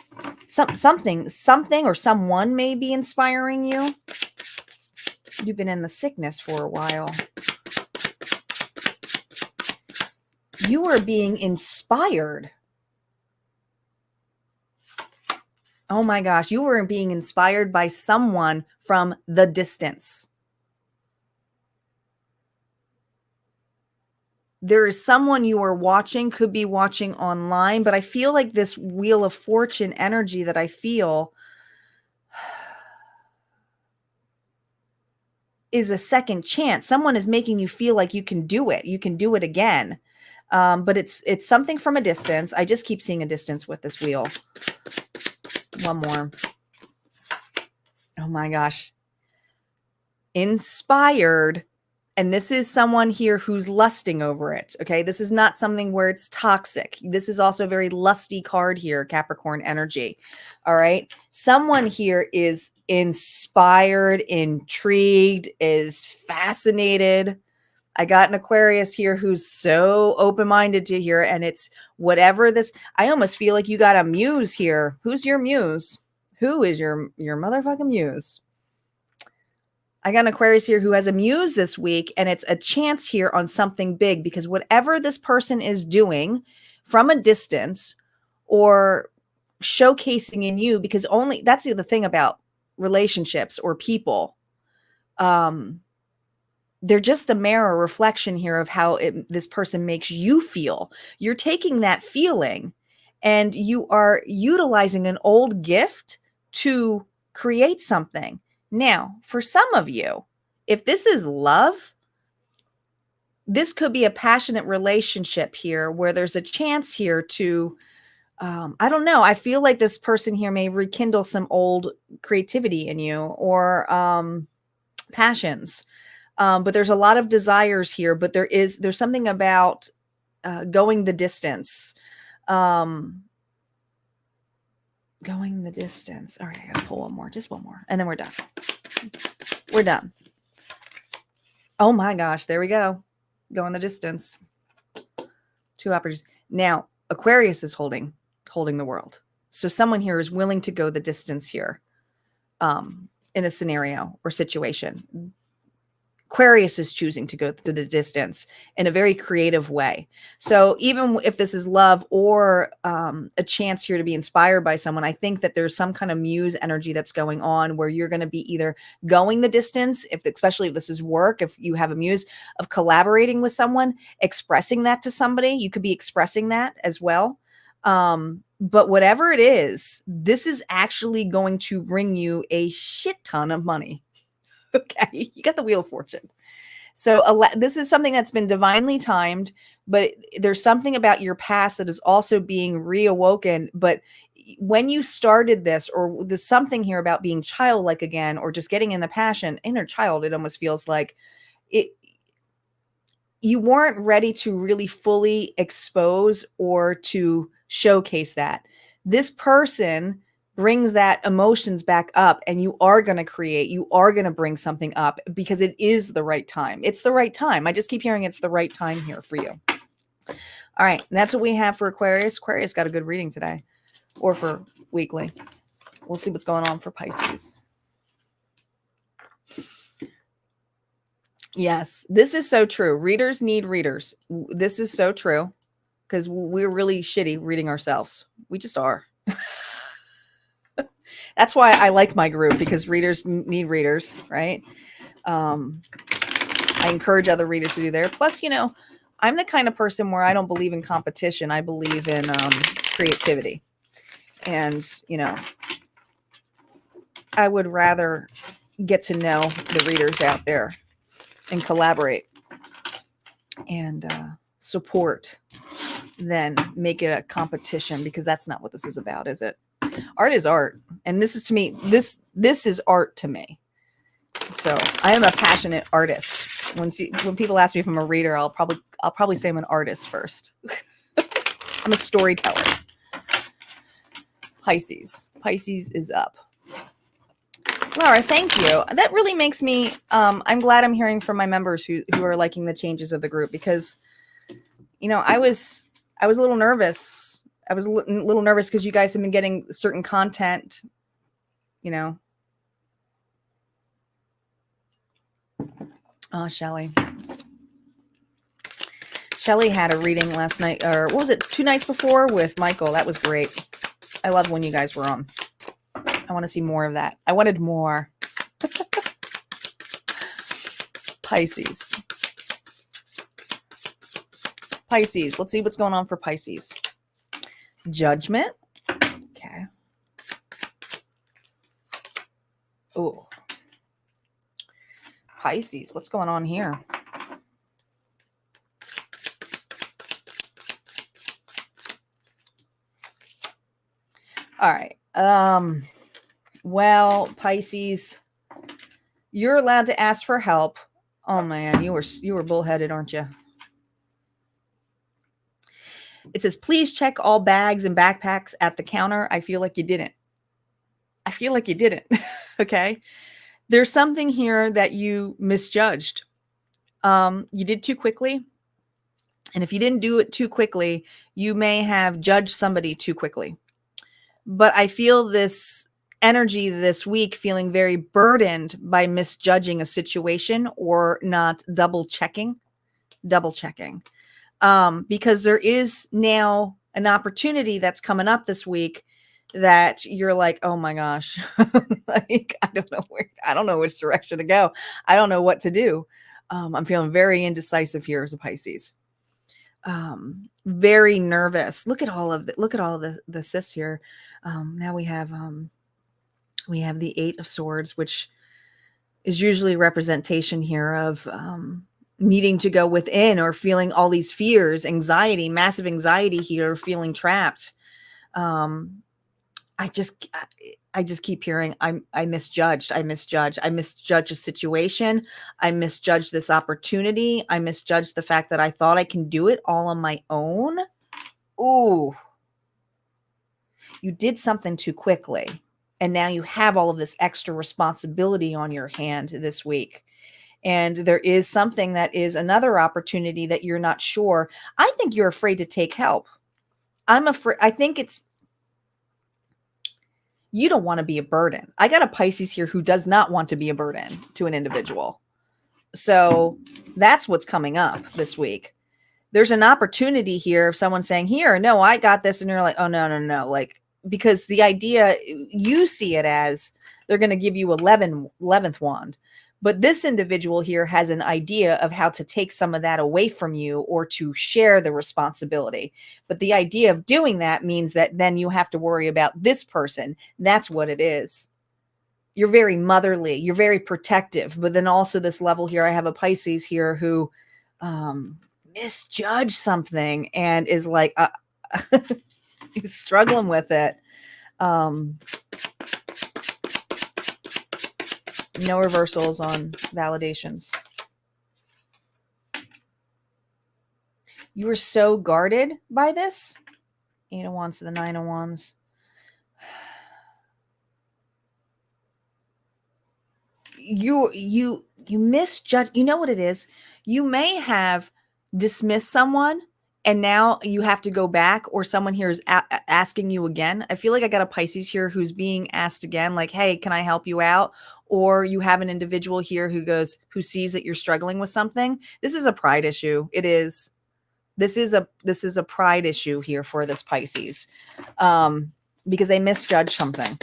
something or someone may be inspiring you. You've been in the sickness for a while. You are being inspired. Oh my gosh, you were being inspired by someone from the distance. There is someone you are watching, could be watching online, but I feel like this Wheel of Fortune energy that I feel is a second chance. Someone is making you feel like you can do it. You can do it again. But it's something from a distance. I just keep seeing a distance with this wheel. One more. Oh my gosh. Inspired. And this is someone here who's lusting over it. Okay. This is not something where it's toxic. This is also a very lusty card here, Capricorn energy. All right. Someone here is inspired, intrigued, is fascinated. I got an Aquarius here who's so open-minded to hear, and it's whatever this, I almost feel like you got a muse here. Who's your muse? Who is your motherfucking muse? I got an Aquarius here who has a muse this week, and it's a chance here on something big, because whatever this person is doing from a distance or showcasing in you, because only that's the thing about relationships or people. They're just a mirror reflection here of how this person makes you feel. You're taking that feeling and you are utilizing an old gift to create something. Now, for some of you, if this is love, this could be a passionate relationship here where there's a chance here to, I don't know. I feel like this person here may rekindle some old creativity in you or passions. But there's a lot of desires here, but there's something about going the distance. Going the distance. All right, I gotta pull one more, just one more, and then we're done. We're done. Oh my gosh, there we go. Going the distance. Two opportunities. Now, Aquarius is holding holding the world. So someone here is willing to go the distance here in a scenario or situation. Aquarius is choosing to go to the distance in a very creative way. So even if this is love or a chance here to be inspired by someone, I think that there's some kind of muse energy that's going on where you're going to be either going the distance, especially if this is work, if you have a muse of collaborating with someone, expressing that to somebody, you could be expressing that as well. But whatever it is, this is actually going to bring you a shit ton of money. Okay, you got the Wheel of Fortune. So this is something that's been divinely timed, but there's something about your past that is also being reawoken. But when you started this, or there's something here about being childlike again, or just getting in the passion, inner child, it almost feels like it. You weren't ready to really fully expose or to showcase that. This person brings that emotions back up, and you are going to create, you are going to bring something up because it is the right time. It's the right time. I just keep hearing it's the right time here for you. All right. That's what we have for Aquarius. Aquarius got a good reading today, or for weekly. We'll see what's going on for Pisces. Yes, this is so true. Readers need readers. This is so true because we're really shitty reading ourselves. We just are. That's why I like my group, because readers need readers, right? I encourage other readers to do there. Plus, I'm the kind of person where I don't believe in competition. I believe in creativity. And, I would rather get to know the readers out there and collaborate and support than make it a competition, because that's not what this is about, is it? Art is art. And this is, to me, this is art to me. So I am a passionate artist. When people ask me if I'm a reader, I'll probably say I'm an artist first. I'm a storyteller. Pisces is up. Laura, thank you. That really makes me, I'm glad I'm hearing from my members who are liking the changes of the group, because, I was a little nervous. I was a little nervous because you guys have been getting certain content, Oh, Shelly had a reading last night, or what was it, 2 nights before, with Michael. That was great. I love when you guys were on. I want to see more of that. I wanted more. Pisces. Let's see what's going on for Pisces. Judgment. Okay. Oh. Pisces, what's going on here? All right. Well, Pisces, you're allowed to ask for help. Oh man, you were bullheaded, aren't you? It says, please check all bags and backpacks at the counter. I feel like you didn't. Okay. There's something here that you misjudged. You did too quickly. And if you didn't do it too quickly, you may have judged somebody too quickly. But I feel this energy this week feeling very burdened by misjudging a situation or not double checking. Because there is now an opportunity that's coming up this week that you're like, oh my gosh, like, I don't know which direction to go. I don't know what to do. I'm feeling very indecisive here as a Pisces. Very nervous. Look at all of the sis here. Now we have the 8 of Swords, which is usually representation here of needing to go within, or feeling all these fears, anxiety, massive anxiety here, feeling trapped. I just keep hearing I misjudged a situation. I misjudged this opportunity. I misjudged the fact that I thought I can do it all on my own. Ooh. You did something too quickly, and now you have all of this extra responsibility on your hand this week. And there is something that is another opportunity that you're not sure. I think you're afraid to take help. I'm afraid. I think it's You don't want to be a burden. I got a Pisces here who does not want to be a burden to an individual. So that's what's coming up this week. There's an opportunity here of someone saying, here, no, I got this. And you're like, oh, no. Like, because the idea, you see it as they're going to give you 11th wand. But this individual here has an idea of how to take some of that away from you or to share the responsibility. But the idea of doing that means that then you have to worry about this person. That's what it is. You're very motherly. You're very protective. But then also this level here, I have a Pisces here who misjudged something and is like, he's struggling with it. No reversals on validations. You were so guarded by this. 8 of Wands to the 9 of Wands. You misjudge. You know what it is? You may have dismissed someone and now you have to go back, or someone here is asking you again. I feel like I got a Pisces here who's being asked again, like, hey, can I help you out? Or you have an individual here who sees that you're struggling with something. This is a pride issue. It is. This is a pride issue here for this Pisces, because they misjudged something.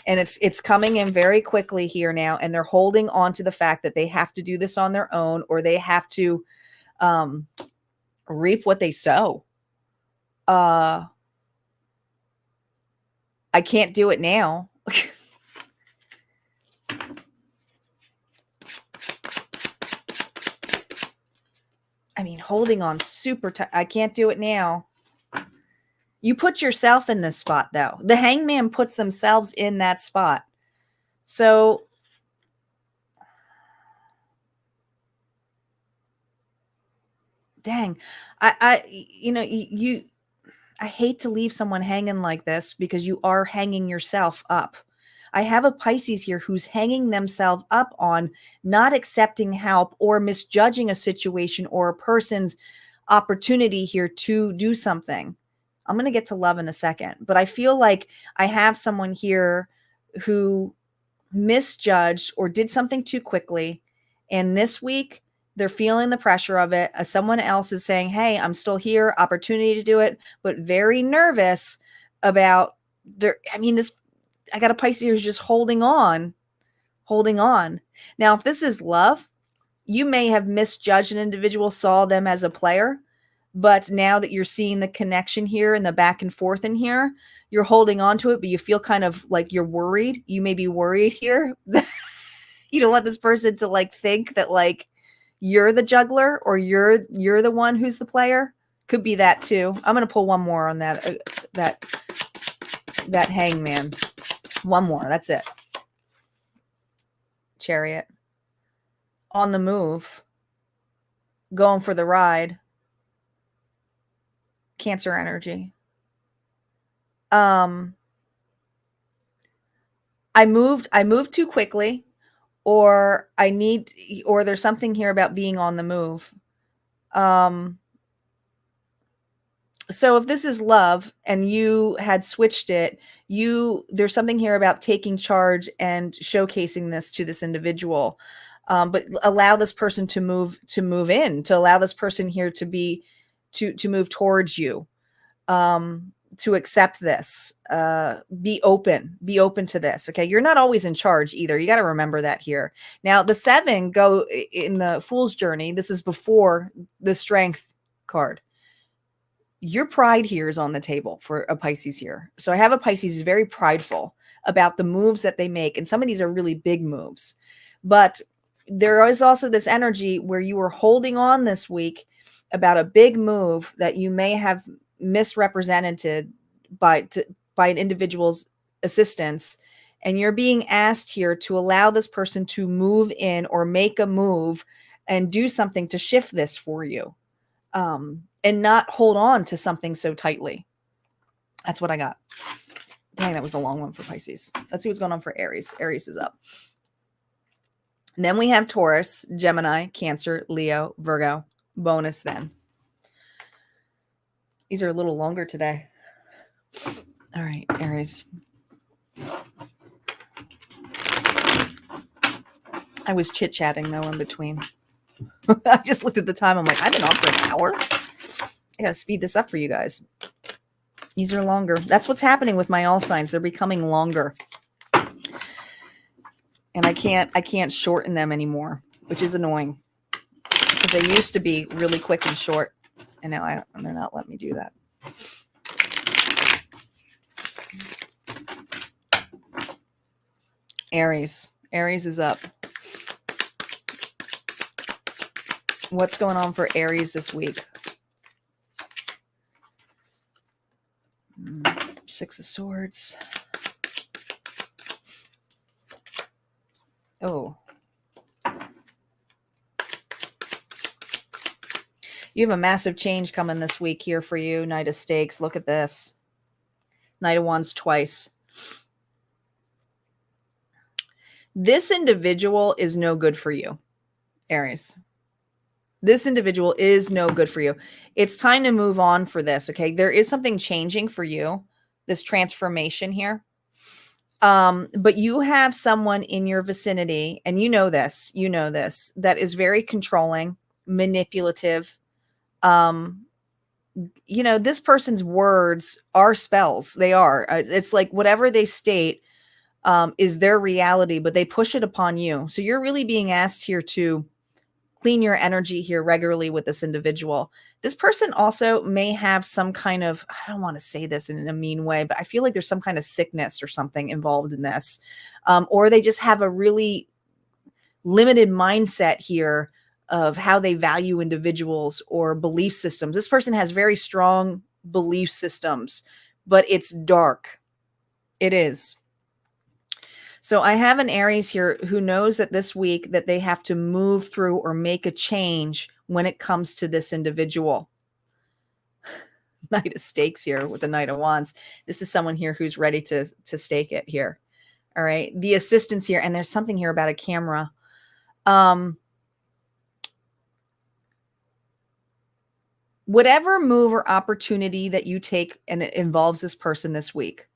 And it's coming in very quickly here now, and they're holding on to the fact that they have to do this on their own, or they have to reap what they sow. I can't do it now. I mean, holding on super tight. I can't do it now. You put yourself in this spot, though. The hangman puts themselves in that spot. So dang, I hate to leave someone hanging like this, because you are hanging yourself up. I have a Pisces here who's hanging themselves up on not accepting help or misjudging a situation or a person's opportunity here to do something. I'm going to get to love in a second, but I feel like I have someone here who misjudged or did something too quickly. And this week, they're feeling the pressure of it. Someone else is saying, hey, I'm still here, opportunity to do it, but very nervous about I got a Pisces who's just holding on. Now, if this is love, you may have misjudged an individual, saw them as a player, but now that you're seeing the connection here and the back and forth in here, you're holding on to it, but you feel kind of like you're worried. You may be worried here. You don't want this person to like think that like you're the juggler or you're the one who's the player. Could be that too. I'm going to pull one more on that hangman. One more. That's it. Chariot. On the move. Going for the ride. Cancer energy. I moved too quickly, or there's something here about being on the move. So if this is love and you had switched it, there's something here about taking charge and showcasing this to this individual. But allow this person to move in, to allow this person here to move towards you, to accept this, be open to this. Okay. You're not always in charge either. You got to remember that here. Now the 7 go in the Fool's Journey. This is before the Strength card. Your pride here is on the table for a Pisces here. So I have a Pisces who's very prideful about the moves that they make. And some of these are really big moves, but there is also this energy where you were holding on this week about a big move that you may have misrepresented by an individual's assistance. And you're being asked here to allow this person to move in or make a move and do something to shift this for you. And not hold on to something so tightly. That's what I got. Dang, that was a long one for Pisces. Let's see what's going on for Aries. Aries is up. And then we have Taurus, Gemini, Cancer, Leo, Virgo. Bonus then. These are a little longer today. All right, Aries. I was chit-chatting though in between. I just looked at the time. I'm like, I've been on for an hour. I gotta speed this up for you guys. These are longer. That's what's happening with my all signs. They're becoming longer. And I can't shorten them anymore, which is annoying. Because they used to be really quick and short. And now they're not letting me do that. Aries. Aries is up. What's going on for Aries this week? Six of Swords. Oh. You have a massive change coming this week here for you. Knight of Stakes. Look at this. Knight of Wands twice. This individual is no good for you, Aries. This individual is no good for you. It's time to move on for this, okay? There is something changing for you, this transformation here. But you have someone in your vicinity, and you know this, that is very controlling, manipulative. This person's words are spells. They are. It's like whatever they state is their reality, but they push it upon you. So you're really being asked here to clean your energy here regularly with this individual. This person also may have some kind of, I don't want to say this in a mean way, but I feel like there's some kind of sickness or something involved in this. Or they just have a really limited mindset here of how they value individuals or belief systems. This person has very strong belief systems, but it's dark. It is. So I have an Aries here who knows that this week that they have to move through or make a change when it comes to this individual. Knight of Stakes here with the Knight of Wands. This is someone here who's ready to stake it here. All right. The assistance here. And there's something here about a camera. Whatever move or opportunity that you take and it involves this person this week,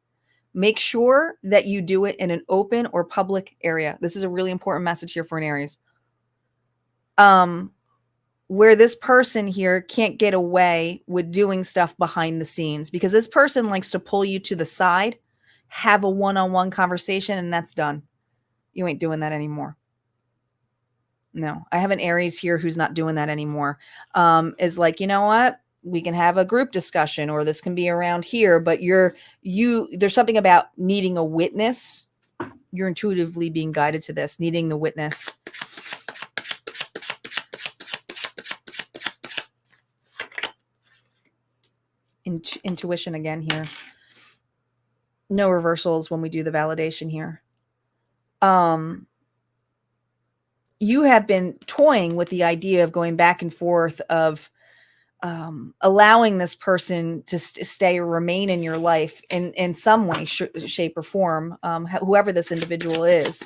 make sure that you do it in an open or public area. This is a really important message here for an Aries. Where this person here can't get away with doing stuff behind the scenes, because this person likes to pull you to the side, have a one-on-one conversation, and that's done. You ain't doing that anymore. No, I have an Aries here who's not doing that anymore. Is like, you know what? We can have a group discussion, or this can be around here, but there's something about needing a witness. You're intuitively being guided to this, needing the witness. Intuition again here. No reversals when we do the validation here. You have been toying with the idea of going back and forth of allowing this person to stay or remain in your life in some way, shape, or form, whoever this individual is.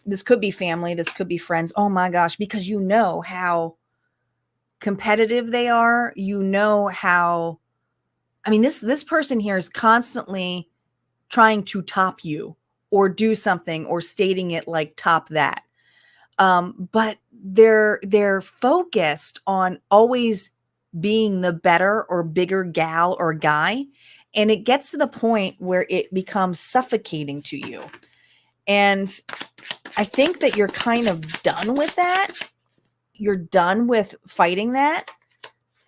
This could be family. This could be friends. Oh my gosh, because you know how competitive they are. You know how, I mean, this person here is constantly trying to top you or do something or stating it like top that. But they're focused on always being the better or bigger gal or guy. And it gets to the point where it becomes suffocating to you. And I think that you're kind of done with that. You're done with fighting that.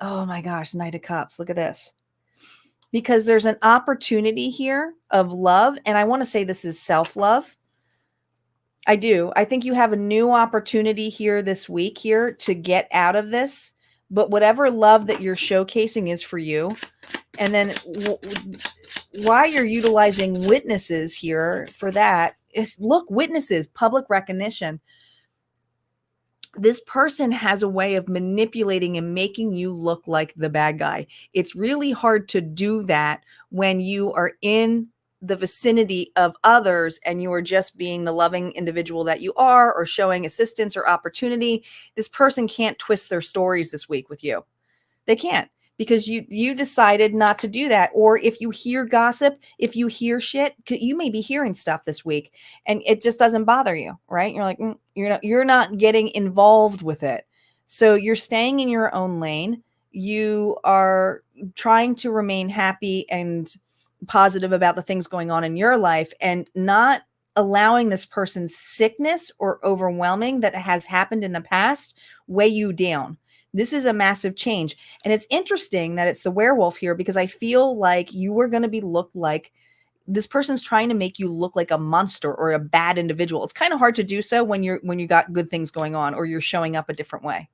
Oh my gosh, Knight of Cups. Look at this. Because there's an opportunity here of love. And I want to say this is self-love. I do. I think you have a new opportunity here this week here to get out of this. But whatever love that you're showcasing is for you. And then why you're utilizing witnesses here for that is, look, witnesses, public recognition. This person has a way of manipulating and making you look like the bad guy. It's really hard to do that when you are in the vicinity of others and you are just being the loving individual that you are, or showing assistance or opportunity. This person can't twist their stories this week with you. They can't, because you decided not to do that. Or if you hear gossip, if you hear shit, you may be hearing stuff this week and it just doesn't bother you, right? You're like, you're not getting involved with it. So you're staying in your own lane. You are trying to remain happy and positive about the things going on in your life and not allowing this person's sickness or overwhelming that has happened in the past weigh you down. This is a massive change. And it's interesting that it's the werewolf here, because I feel like you are going to be looked like this person's trying to make you look like a monster or a bad individual. It's kind of hard to do so when you got good things going on or you're showing up a different way,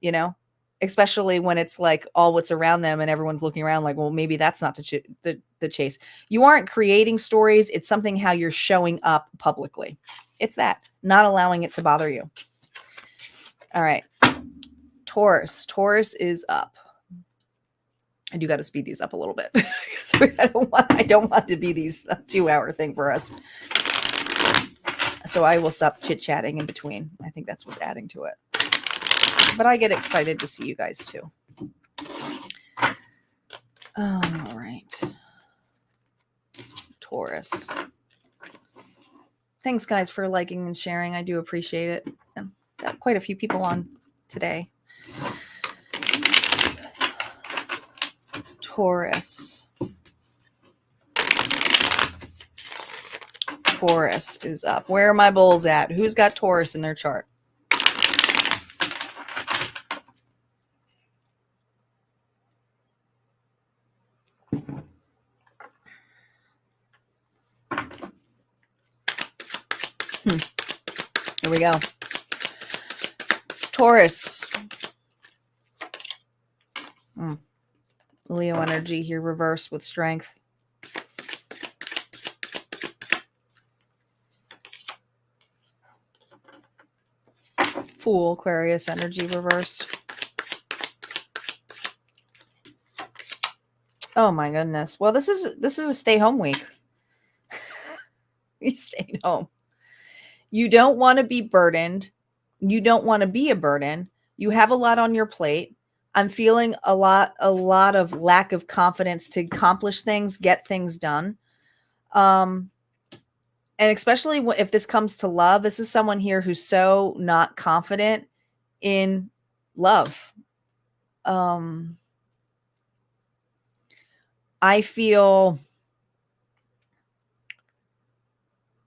you know, especially when it's like all what's around them and everyone's looking around like, well, maybe that's not the chase. You aren't creating stories. It's something how you're showing up publicly. It's that, not allowing it to bother you. All right. Taurus is up. I do got to speed these up a little bit. I don't want to be these 2-hour thing for us. So I will stop chit-chatting in between. I think that's what's adding to it. But I get excited to see you guys too. All right. Taurus. Thanks, guys, for liking and sharing. I do appreciate it. And got quite a few people on today. Taurus. Taurus is up. Where are my bulls at? Who's got Taurus in their chart? Here we go. Taurus. Leo energy here, reverse with strength. Fool, Aquarius energy, reversed. Oh my goodness. Well, this is a stay home week. You stayed home. You don't want to be burdened. You don't want to be a burden. You have a lot on your plate. I'm feeling a lot of lack of confidence to accomplish things, get things done. And especially if this comes to love, this is someone here who's so not confident in love. I feel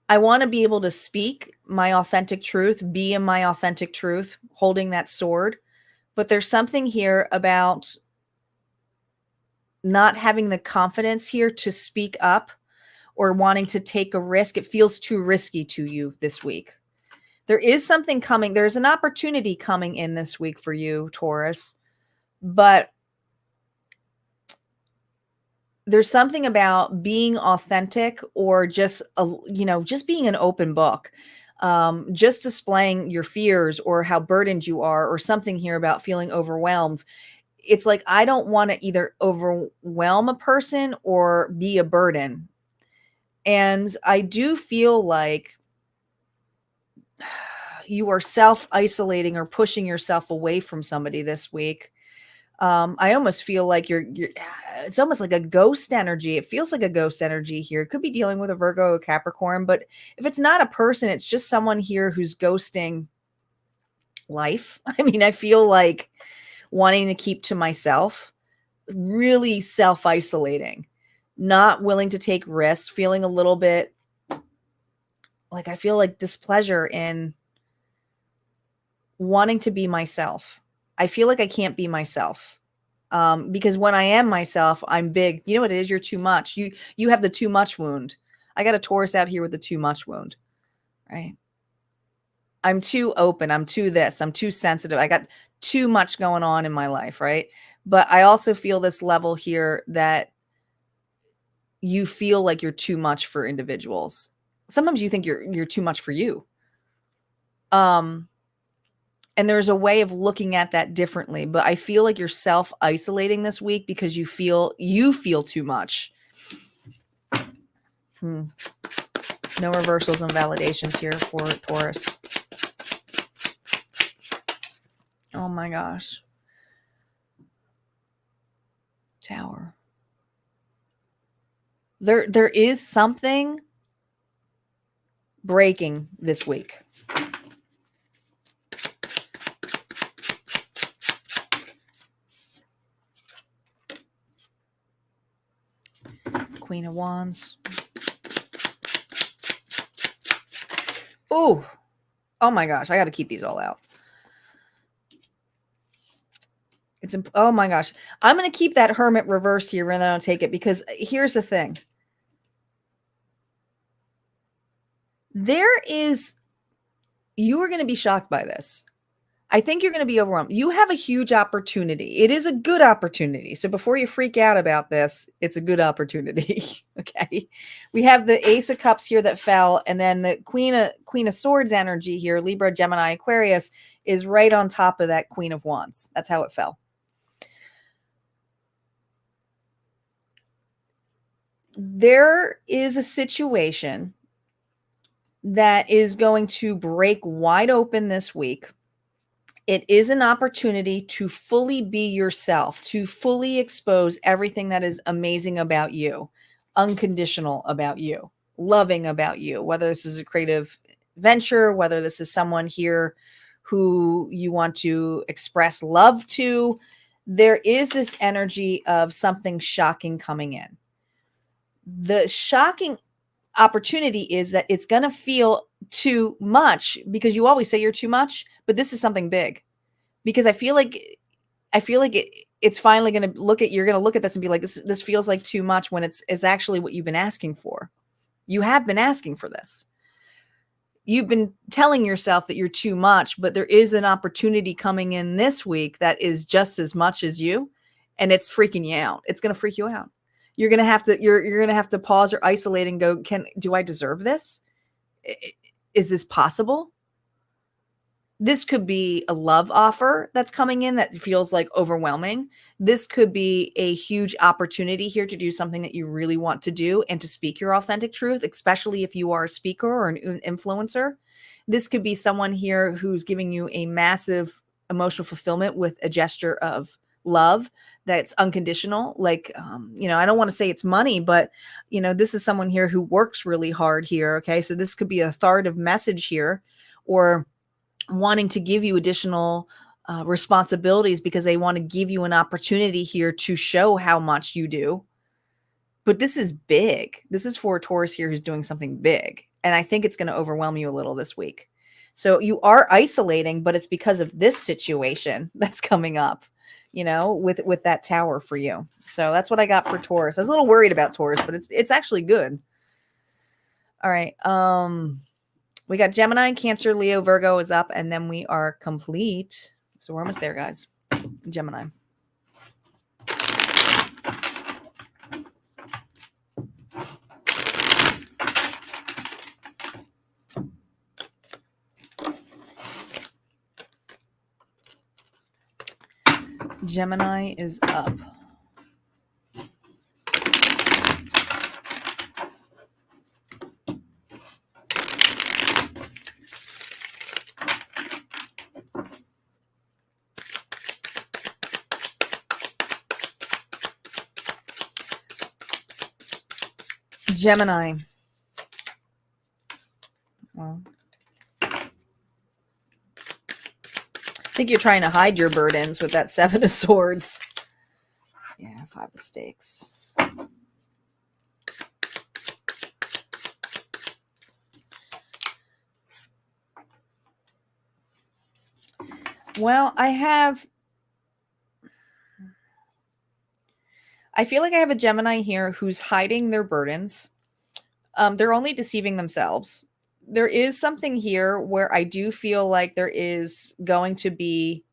I want to be able to speak my authentic truth, be in my authentic truth, holding that sword. But there's something here about not having the confidence here to speak up or wanting to take a risk. It feels too risky to you this week. There is something coming. There's an opportunity coming in this week for you, Taurus. But there's something about being authentic or just being an open book, just displaying your fears or how burdened you are, or something here about feeling overwhelmed. It's like, I don't want to either overwhelm a person or be a burden. And I do feel like you are self-isolating or pushing yourself away from somebody this week. I almost feel like you're it's almost like a ghost energy. It feels like a ghost energy here. It could be dealing with a Virgo or Capricorn, but if it's not a person, it's just someone here who's ghosting life. I mean, I feel like wanting to keep to myself, really self-isolating, not willing to take risks, feeling a little bit like I feel like displeasure in wanting to be myself. I feel like I can't be myself. Because when I am myself, I'm big. You know what it is? You're too much. You have the too much wound. I got a Taurus out here with the too much wound, right? I'm too open. I'm too this. I'm too sensitive. I got too much going on in my life, right? But I also feel this level here that you feel like you're too much for individuals. Sometimes you think you're too much for you. And there's a way of looking at that differently, but I feel like you're self-isolating this week because you feel too much. No reversals and validations here for Taurus. Oh my gosh. Tower. There is something breaking this week. Queen of Wands. Ooh. Oh my gosh, I got to keep these all out. Oh my gosh. I'm going to keep that Hermit reversed here and then I'll take it because here's the thing. You are going to be shocked by this. I think you're going to be overwhelmed. You have a huge opportunity. It is a good opportunity. So before you freak out about this, it's a good opportunity. Okay. We have the Ace of Cups here that fell, and then the Queen of Swords energy here, Libra, Gemini, Aquarius, is right on top of that Queen of Wands. That's how it fell. There is a situation that is going to break wide open this week. It is an opportunity to fully be yourself, to fully expose everything that is amazing about you, unconditional about you, loving about you, whether this is a creative venture, whether this is someone here who you want to express love to. There is this energy of something shocking coming in. The shocking opportunity is that it's going to feel too much because you always say you're too much, but this is something big because I feel like it's finally going to you're going to look at this and be like, this feels like too much when it's actually what you've been asking for. You have been asking for this. You've been telling yourself that you're too much, but there is an opportunity coming in this week that is just as much as you, and it's freaking you out. It's going to freak you out. You're going to have to, you're going to have to pause or isolate and go, do I deserve this? Is this possible? This could be a love offer that's coming in that feels like overwhelming. This could be a huge opportunity here to do something that you really want to do and to speak your authentic truth, especially if you are a speaker or an influencer. This could be someone here who's giving you a massive emotional fulfillment with a gesture of love that's unconditional. Like, I don't want to say it's money, but, this is someone here who works really hard here. Okay. So this could be a authoritative message here, or wanting to give you additional responsibilities because they want to give you an opportunity here to show how much you do. But this is big. This is for a Taurus here who's doing something big. And I think it's going to overwhelm you a little this week. So you are isolating, but it's because of this situation that's coming up, with that tower for you. So that's what I got for Taurus. I was a little worried about Taurus, but it's actually good. All right. We got Gemini, Cancer, Leo, Virgo is up, and then we are complete. So we're almost there, guys. Gemini. Gemini is up. Gemini. Well, I think you're trying to hide your burdens with that 7 of Swords. Yeah, 5 of Stakes. Well, I feel like I have a Gemini here who's hiding their burdens. They're only deceiving themselves. There is something here where I do feel like there is going to be.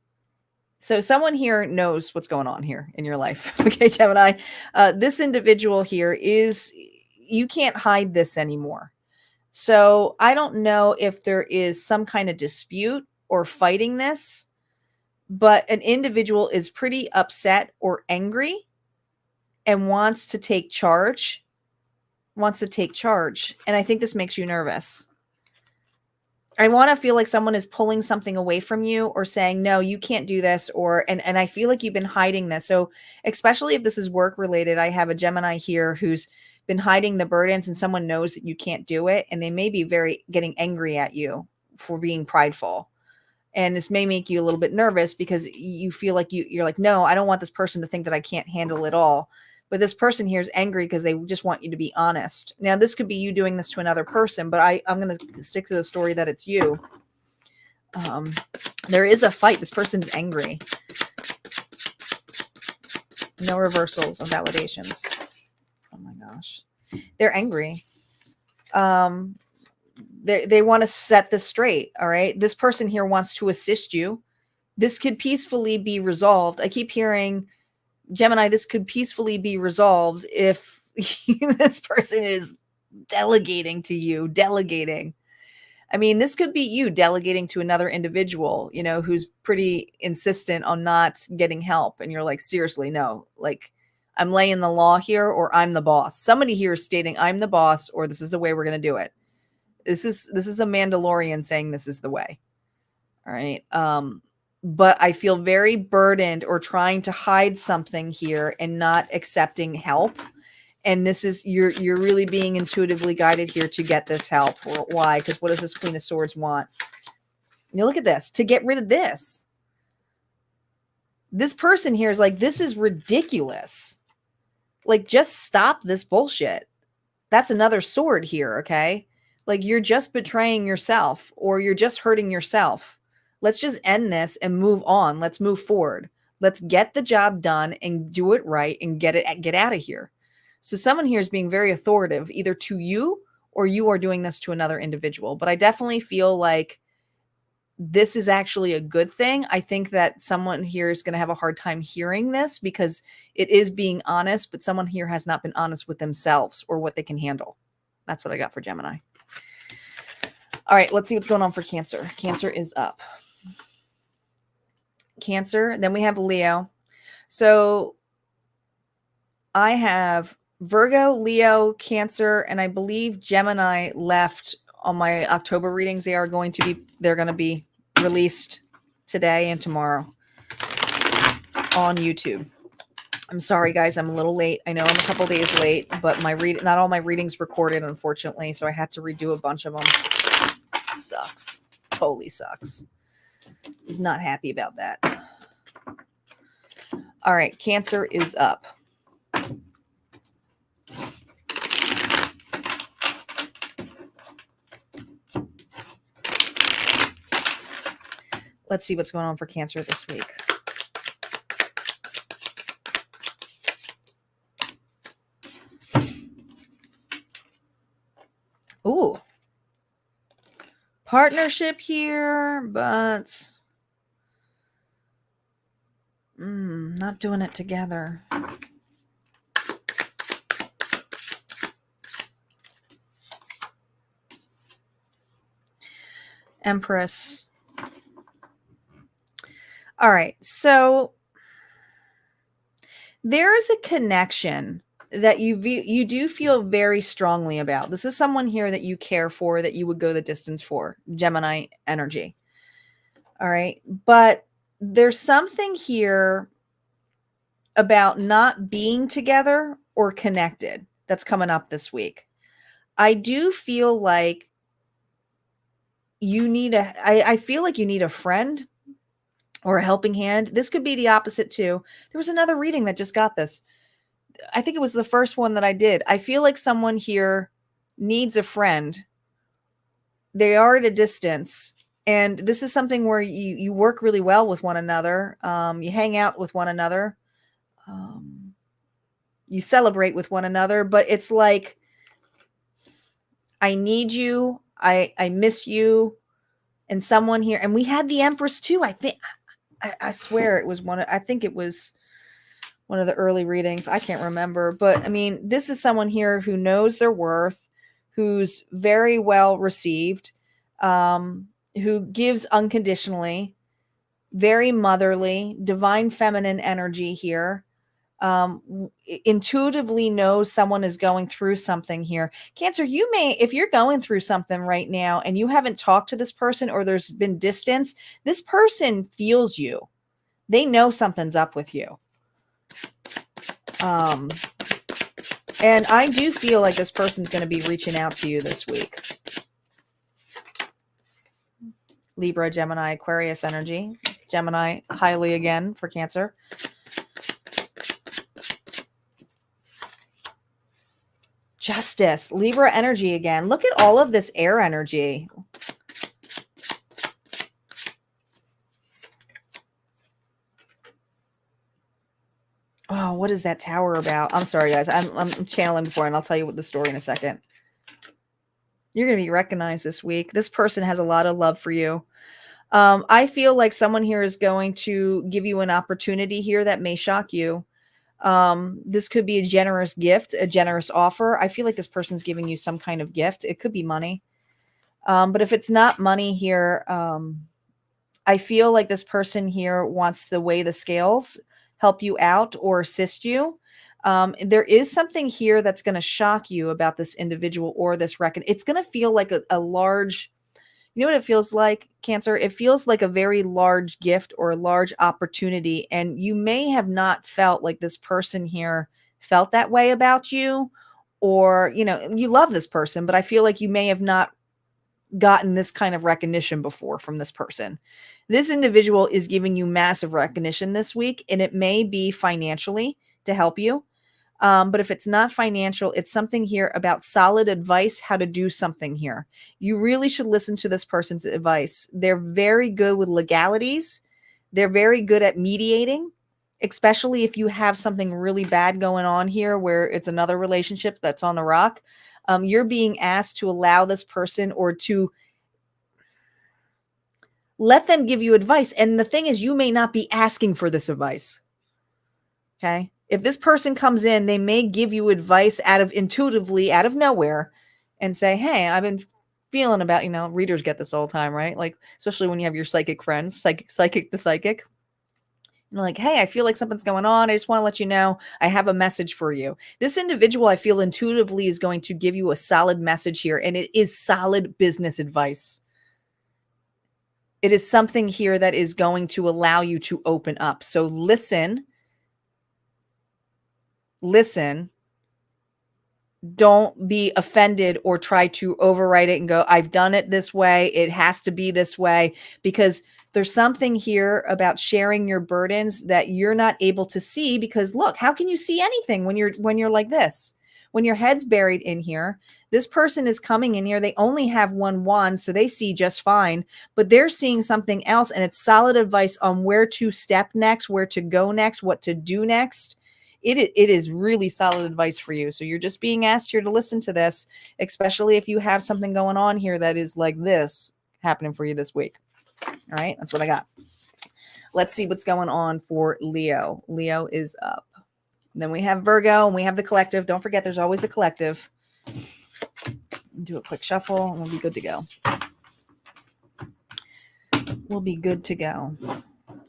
So someone here knows what's going on here in your life. Okay, Gemini. This individual here you can't hide this anymore. So I don't know if there is some kind of dispute or fighting this, but an individual is pretty upset or angry and wants to take charge. And I think this makes you nervous. I want to feel like someone is pulling something away from you or saying, no, you can't do this. Or, and I feel like you've been hiding this. So especially if this is work related, I have a Gemini here who's been hiding the burdens and someone knows that you can't do it. And they may be getting angry at you for being prideful. And this may make you a little bit nervous because you feel like you're like, no, I don't want this person to think that I can't handle it all. But this person here is angry because they just want you to be honest. Now, this could be you doing this to another person, but I'm going to stick to the story that it's you. There is a fight. This person's angry. No reversals of validations. Oh my gosh. They're angry. They want to set this straight. All right. This person here wants to assist you. This could peacefully be resolved. I keep hearing, Gemini, this could peacefully be resolved if this person is delegating to you, delegating. I mean, this could be you delegating to another individual, you know, who's pretty insistent on not getting help. And you're like, seriously, no, like I'm laying the law here or I'm the boss. Somebody here is stating I'm the boss or this is the way we're going to do it. This is a Mandalorian saying this is the way. All right. But I feel very burdened or trying to hide something here and not accepting help. And this is, you're really being intuitively guided here to get this help. Why? Because what does this Queen of Swords want? You look at this, to get rid of this. This person here is like, this is ridiculous. Like, just stop this bullshit. That's another sword here, okay? Like, you're just betraying yourself or you're just hurting yourself. Let's just end this and move on. Let's move forward. Let's get the job done and do it right and get out of here. So someone here is being very authoritative, either to you or you are doing this to another individual. But I definitely feel like this is actually a good thing. I think that someone here is going to have a hard time hearing this because it is being honest, but someone here has not been honest with themselves or what they can handle. That's what I got for Gemini. All right, let's see what's going on for Cancer. Cancer is up. Cancer, then we have Leo. So I have Virgo, Leo, Cancer, and I believe Gemini left on my October readings. They're going to be released today and tomorrow on YouTube. I'm sorry, guys. I'm a little late. I know I'm a couple days late, but not all my readings recorded, unfortunately, so I had to redo a bunch of them. Sucks. Totally sucks. He's not happy about that. All right, Cancer is up. Let's see what's going on for Cancer this week. Ooh. Partnership here, but not doing it together. Empress. All right, so there's a connection that you do feel very strongly about. This is someone here that you care for, that you would go the distance for. Gemini energy. All right, but there's something here about not being together or connected that's coming up this week. I do feel like I feel like you need a friend or a helping hand. This could be the opposite too. There was another reading that just got this. I think it was the first one that I did. I feel like someone here needs a friend. They are at a distance. And this is something where you work really well with one another. You hang out with one another. You celebrate with one another. But it's like, I need you. I miss you. And someone here. And we had the Empress too. I swear it was I think it was one of the early readings. I can't remember. But I mean, this is someone here who knows their worth, who's very well received, who gives unconditionally, very motherly, divine feminine energy here. intuitively knows someone is going through something here. Cancer, you may, if you're going through something right now and you haven't talked to this person or there's been distance, this person feels you. They know something's up with you. And I do feel like this person's going to be reaching out to you this week. Libra, Gemini, Aquarius energy. Gemini highly again for Cancer. Justice, Libra energy again. Look at all of this air energy. Oh, what is that tower about? I'm sorry, guys. I'm channeling before, and I'll tell you what the story in a second. You're going to be recognized this week. This person has a lot of love for you. I feel like someone here is going to give you an opportunity here that may shock you. This could be a generous gift, a generous offer. I feel like this person's giving you some kind of gift. It could be money. But if it's not money here, I feel like this person here wants to weigh the scales, help you out or assist you. There is something here that's going to shock you about this individual or this reckon. It's going to feel like a large, you know what it feels like, Cancer? It feels like a very large gift or a large opportunity. And you may have not felt like this person here felt that way about you, or, you know, you love this person, but I feel like you may have not gotten this kind of recognition before from this person. This individual is giving you massive recognition this week, and it may be financially to help you. But if it's not financial, it's something here about solid advice, how to do something here. You really should listen to this person's advice. They're very good with legalities. They're very good at mediating, especially if you have something really bad going on here where it's another relationship that's on the rock. You're being asked to allow this person or to let them give you advice. And the thing is, you may not be asking for this advice. Okay. If this person comes in, they may give you advice intuitively out of nowhere and say, hey, I've been feeling about, readers get this all the time, right? Like, especially when you have your psychic friends, the psychic. Like, hey, I feel like something's going on. I just want to let you know I have a message for you. This individual, I feel intuitively, is going to give you a solid message here, and it is solid business advice. It is something here that is going to allow you to open up. So listen. Don't be offended or try to override it and go, I've done it this way. It has to be this way, because there's something here about sharing your burdens that you're not able to see, because look, how can you see anything when you're like this? When your head's buried in here, this person is coming in here. They only have one wand, so they see just fine, but they're seeing something else, and it's solid advice on where to step next, where to go next, what to do next. It is really solid advice for you. So you're just being asked here to listen to this, especially if you have something going on here that is like this happening for you this week. All right, that's what I got. Let's see what's going on for Leo. Leo is up. Then we have Virgo, and we have the collective. Don't forget, there's always a collective. Do a quick shuffle, and we'll be good to go. We'll be good to go.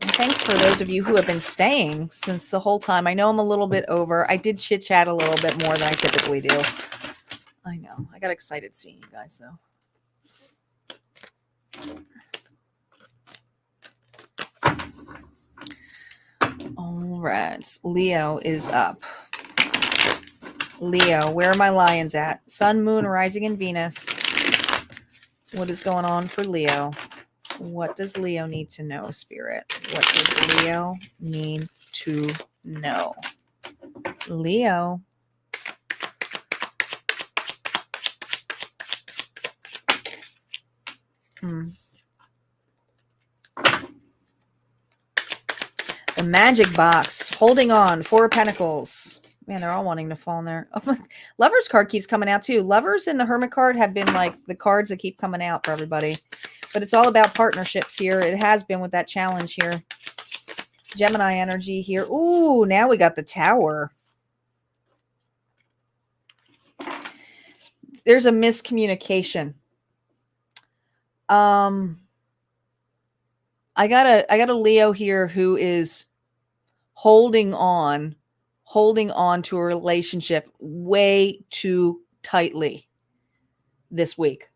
And thanks for those of you who have been staying since the whole time. I know I'm a little bit over. I did chit-chat a little bit more than I typically do. I know. I got excited seeing you guys, though. All right. Leo is up. Leo, where are my lions at? Sun, moon, rising, and Venus. What is going on for Leo? What does Leo need to know, Spirit? What does Leo need to know? Leo. The magic box. Holding on. Four of Pentacles. Man, they're all wanting to fall in there. Oh, Lovers card keeps coming out too. Lovers and the Hermit card have been like the cards that keep coming out for everybody. But it's all about partnerships here. It has been with that challenge here. Gemini energy here. Ooh, now we got the Tower. There's a miscommunication. I got a Leo here who is holding on holding on to a relationship way too tightly this week.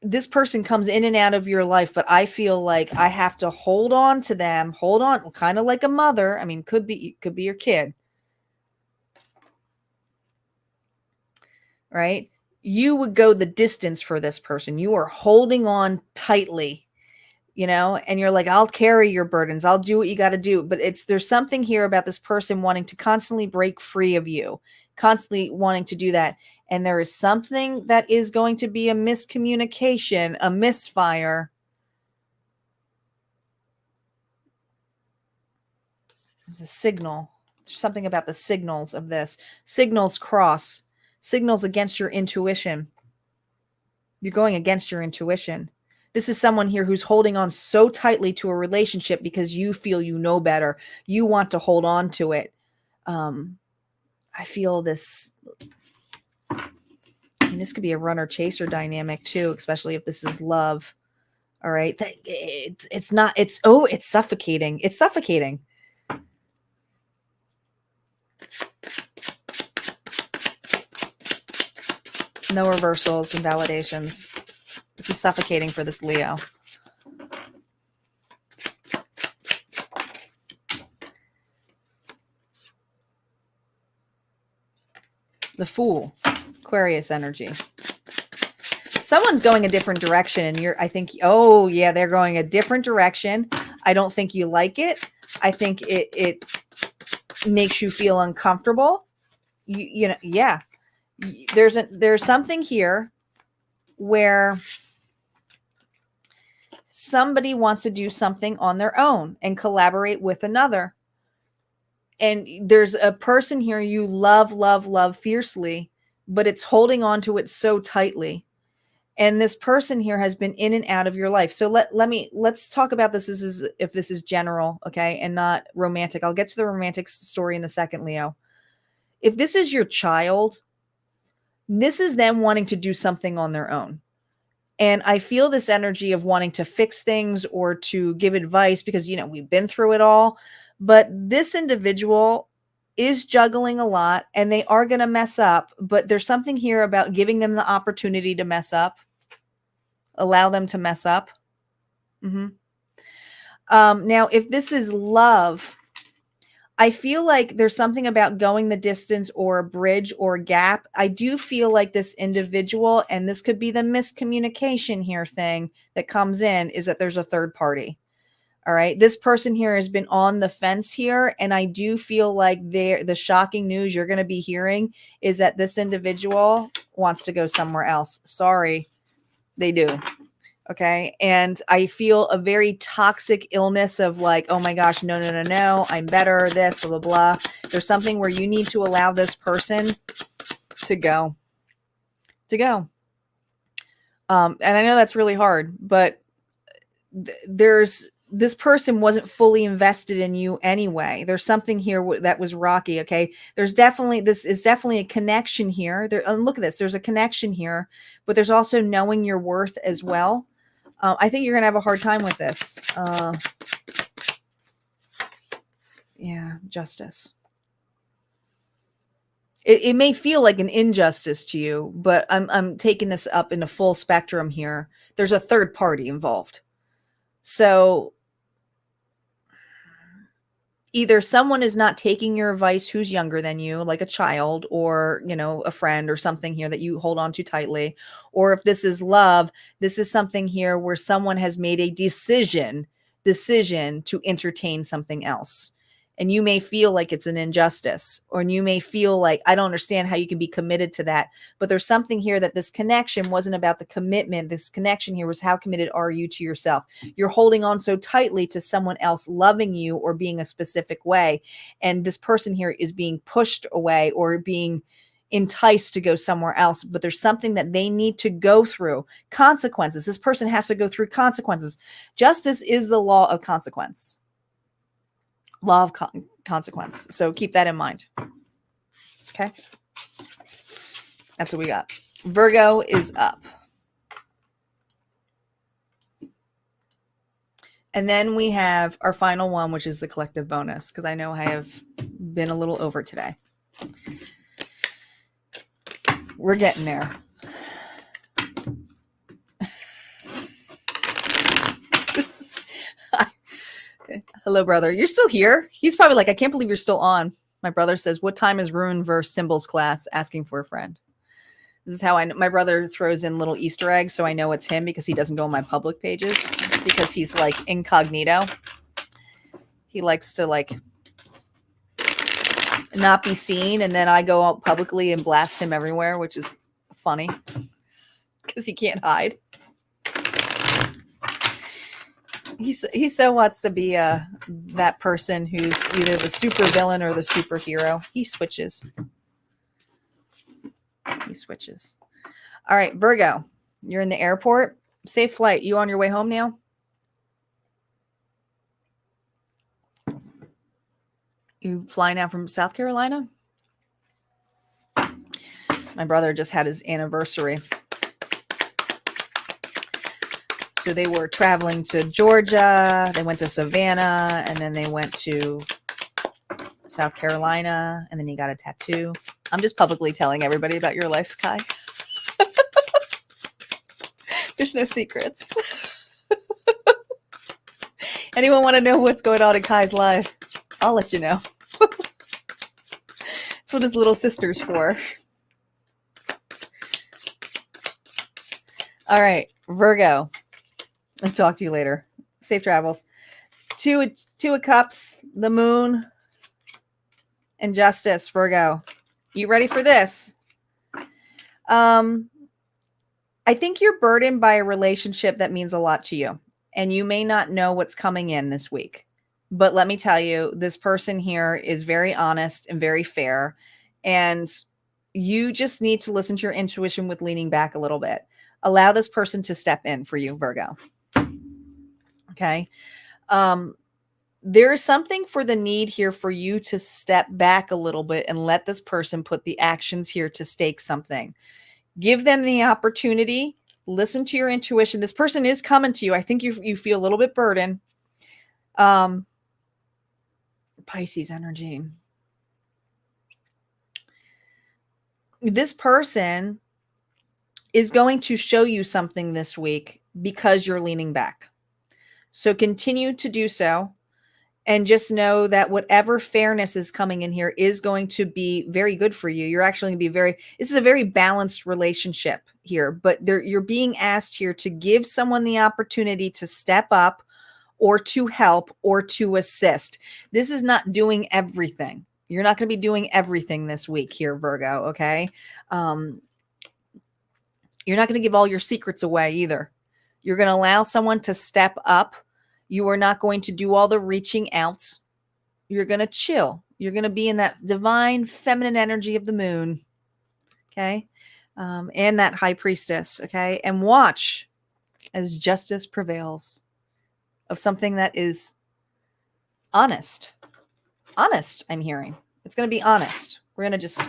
This person comes in and out of your life, but I feel like I have to hold on to them, hold on, kind of like a mother. I mean, could be your kid, right? You would go the distance for this person. You are holding on tightly, you know, and you're like, I'll carry your burdens. I'll do what you got to do. But there's something here about this person wanting to constantly break free of you, constantly wanting to do that. And there is something that is going to be a miscommunication, a misfire. It's a signal. There's something about the signals of this. Signals cross. Signals against your intuition. You're going against your intuition. This is someone here who's holding on so tightly to a relationship because you feel you know better. You want to hold on to it. I feel this. I mean, this could be a runner-chaser dynamic too, especially if this is love. All right. It's not, it's suffocating. It's suffocating. No reversals and validations. This is suffocating for this Leo. The Fool, Aquarius energy. Someone's going a different direction and I think, oh yeah, they're going a different direction. I don't think you like it. I think it makes you feel uncomfortable. You know, yeah. There's something here where somebody wants to do something on their own and collaborate with another. And there's a person here you love, love, love fiercely, but it's holding on to it so tightly. And this person here has been in and out of your life. So let's talk about this if this is general, okay, and not romantic. I'll get to the romantic story in a second, Leo. If this is your child, this is them wanting to do something on their own. And I feel this energy of wanting to fix things or to give advice because, you know, we've been through it all. But this individual is juggling a lot and they are going to mess up. But there's something here about giving them the opportunity to mess up. Allow them to mess up. Now, if this is love, I feel like there's something about going the distance or a bridge or a gap. I do feel like this individual, and this could be the miscommunication here thing that comes in, is that there's a third party. All right. This person here has been on the fence here. And I do feel like the shocking news you're going to be hearing is that this individual wants to go somewhere else. Sorry, they do. Okay. And I feel a very toxic illness of like, oh my gosh, no, I'm better, this, blah, blah, blah. There's something where you need to allow this person to go. And I know that's really hard, but this person wasn't fully invested in you anyway. There's something here that was rocky. Okay. This is definitely a connection here. And look at this. There's a connection here, but there's also knowing your worth as well. I think you're going to have a hard time with this. Yeah. Justice. It may feel like an injustice to you, but I'm taking this up in a full spectrum here. There's a third party involved. So either someone is not taking your advice who's younger than you, like a child or, you know, a friend or something here that you hold on to tightly. Or if this is love, this is something here where someone has made a decision to entertain something else. And you may feel like it's an injustice, or you may feel like, I don't understand how you can be committed to that. But there's something here that this connection wasn't about the commitment. This connection here was how committed are you to yourself? You're holding on so tightly to someone else loving you or being a specific way. And this person here is being pushed away or being enticed to go somewhere else. But there's something that they need to go through. Consequences. This person has to go through consequences. Justice is the law of consequence. Law of consequence. So keep that in mind. Okay. That's what we got. Virgo is up. And then we have our final one, which is the collective bonus, because I know I have been a little over today. We're getting there. Hello, brother. You're still here? He's probably like, I can't believe you're still on. My brother says, what time is rune verse symbols class? Asking for a friend. This is how I know. My brother throws in little Easter eggs, so I know it's him because he doesn't go on my public pages because he's like incognito. He likes to like not be seen, and then I go out publicly and blast him everywhere, which is funny because he can't hide. He so wants to be that person who's either the super villain or the superhero. He switches. He switches. All right, Virgo, you're in the airport. Safe flight. You on your way home now? You flying out from South Carolina? My brother just had his anniversary. So they were traveling to Georgia, they went to Savannah, and then they went to South Carolina, and then he got a tattoo. I'm just publicly telling everybody about your life, Kai. There's no secrets. Anyone want to know what's going on in Kai's life? I'll let you know. That's what his little sister's for. All right, Virgo. I'll talk to you later. Safe travels. Two of Cups, the Moon, and Justice, Virgo. You ready for this? I think you're burdened by a relationship that means a lot to you, and you may not know what's coming in this week. But let me tell you, this person here is very honest and very fair, and you just need to listen to your intuition with leaning back a little bit. Allow this person to step in for you, Virgo. Okay. There's something for the need here for you to step back a little bit and let this person put the actions here to stake something. Give them the opportunity. Listen to your intuition. This person is coming to you. I think you feel a little bit burdened. Pisces energy. This person is going to show you something this week because you're leaning back. So continue to do so. And just know that whatever fairness is coming in here is going to be very good for you. You're actually going to be this is a very balanced relationship here, but you're being asked here to give someone the opportunity to step up or to help or to assist. This is not doing everything. You're not going to be doing everything this week here, Virgo, okay? You're not going to give all your secrets away either. You're going to allow someone to step up. You are not going to do all the reaching out. You're going to chill. You're going to be in that divine feminine energy of the moon. Okay. And that high priestess. Okay. And watch as justice prevails of something that is honest. Honest, I'm hearing. It's going to be honest. We're going to just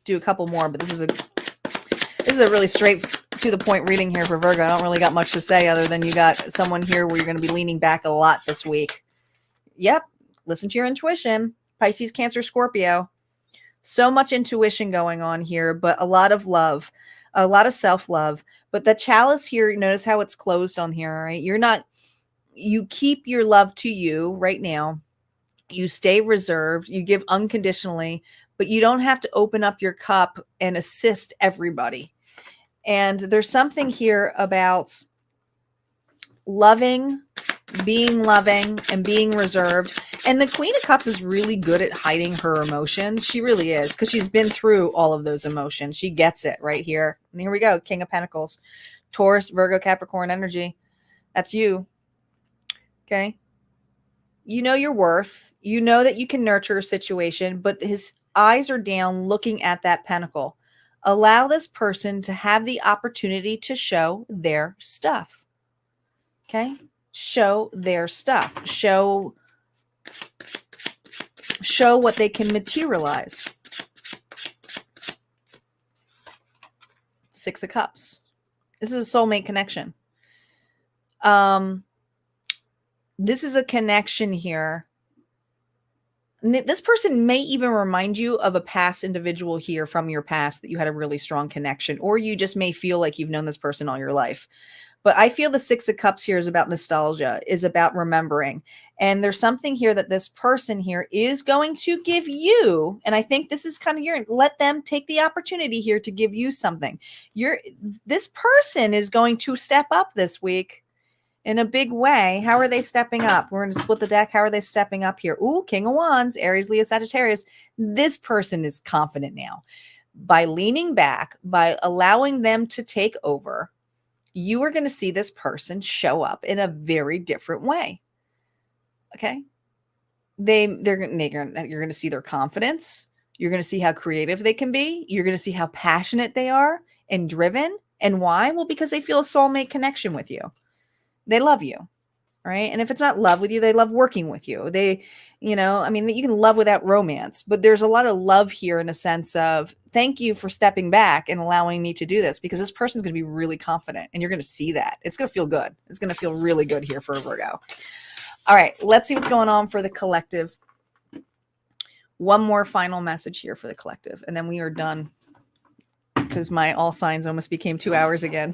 do a couple more, but this is a really straight to the point reading here for Virgo. I don't really got much to say other than you got someone here where you're going to be leaning back a lot this week. Yep. Listen to your intuition. Pisces, Cancer, Scorpio. So much intuition going on here, but a lot of love, a lot of self-love. But the chalice here, notice how it's closed on here, right? You keep your love to you right now. You stay reserved. You give unconditionally, but you don't have to open up your cup and assist everybody. And there's something here about loving, and being reserved. And the Queen of Cups is really good at hiding her emotions. She really is, because she's been through all of those emotions. She gets it right here. And here we go. King of Pentacles, Taurus, Virgo, Capricorn energy. That's you. Okay. You know your worth. You know that you can nurture a situation, but his eyes are down looking at that pentacle. Allow this person to have the opportunity to show their stuff. Okay? Show their stuff. Show what they can materialize. Six of Cups. This is a soulmate connection. This is a connection here. This person may even remind you of a past individual here from your past that you had a really strong connection, or you just may feel like you've known this person all your life. But I feel the Six of Cups here is about nostalgia, is about remembering. And there's something here that this person here is going to give you. And I think this is kind of your, let them take the opportunity here to give you something. This person is going to step up this week in a big way. How are they stepping up? We're going to split the deck. How are they stepping up here? Ooh, King of Wands, Aries, Leo, Sagittarius. This person is confident now. By leaning back, by allowing them to take over, you are going to see this person show up in a very different way. Okay? You're going to see their confidence. You're going to see how creative they can be. You're going to see how passionate they are and driven. And why? Well, because they feel a soulmate connection with you. They love you, right? And if it's not love with you, they love working with you. You can love without romance, but there's a lot of love here in a sense of thank you for stepping back and allowing me to do this, because this person's going to be really confident and you're going to see that. It's going to feel good. It's going to feel really good here for a Virgo. All right, let's see what's going on for the collective. One more final message here for the collective, and then we are done because my all signs almost became 2 hours again.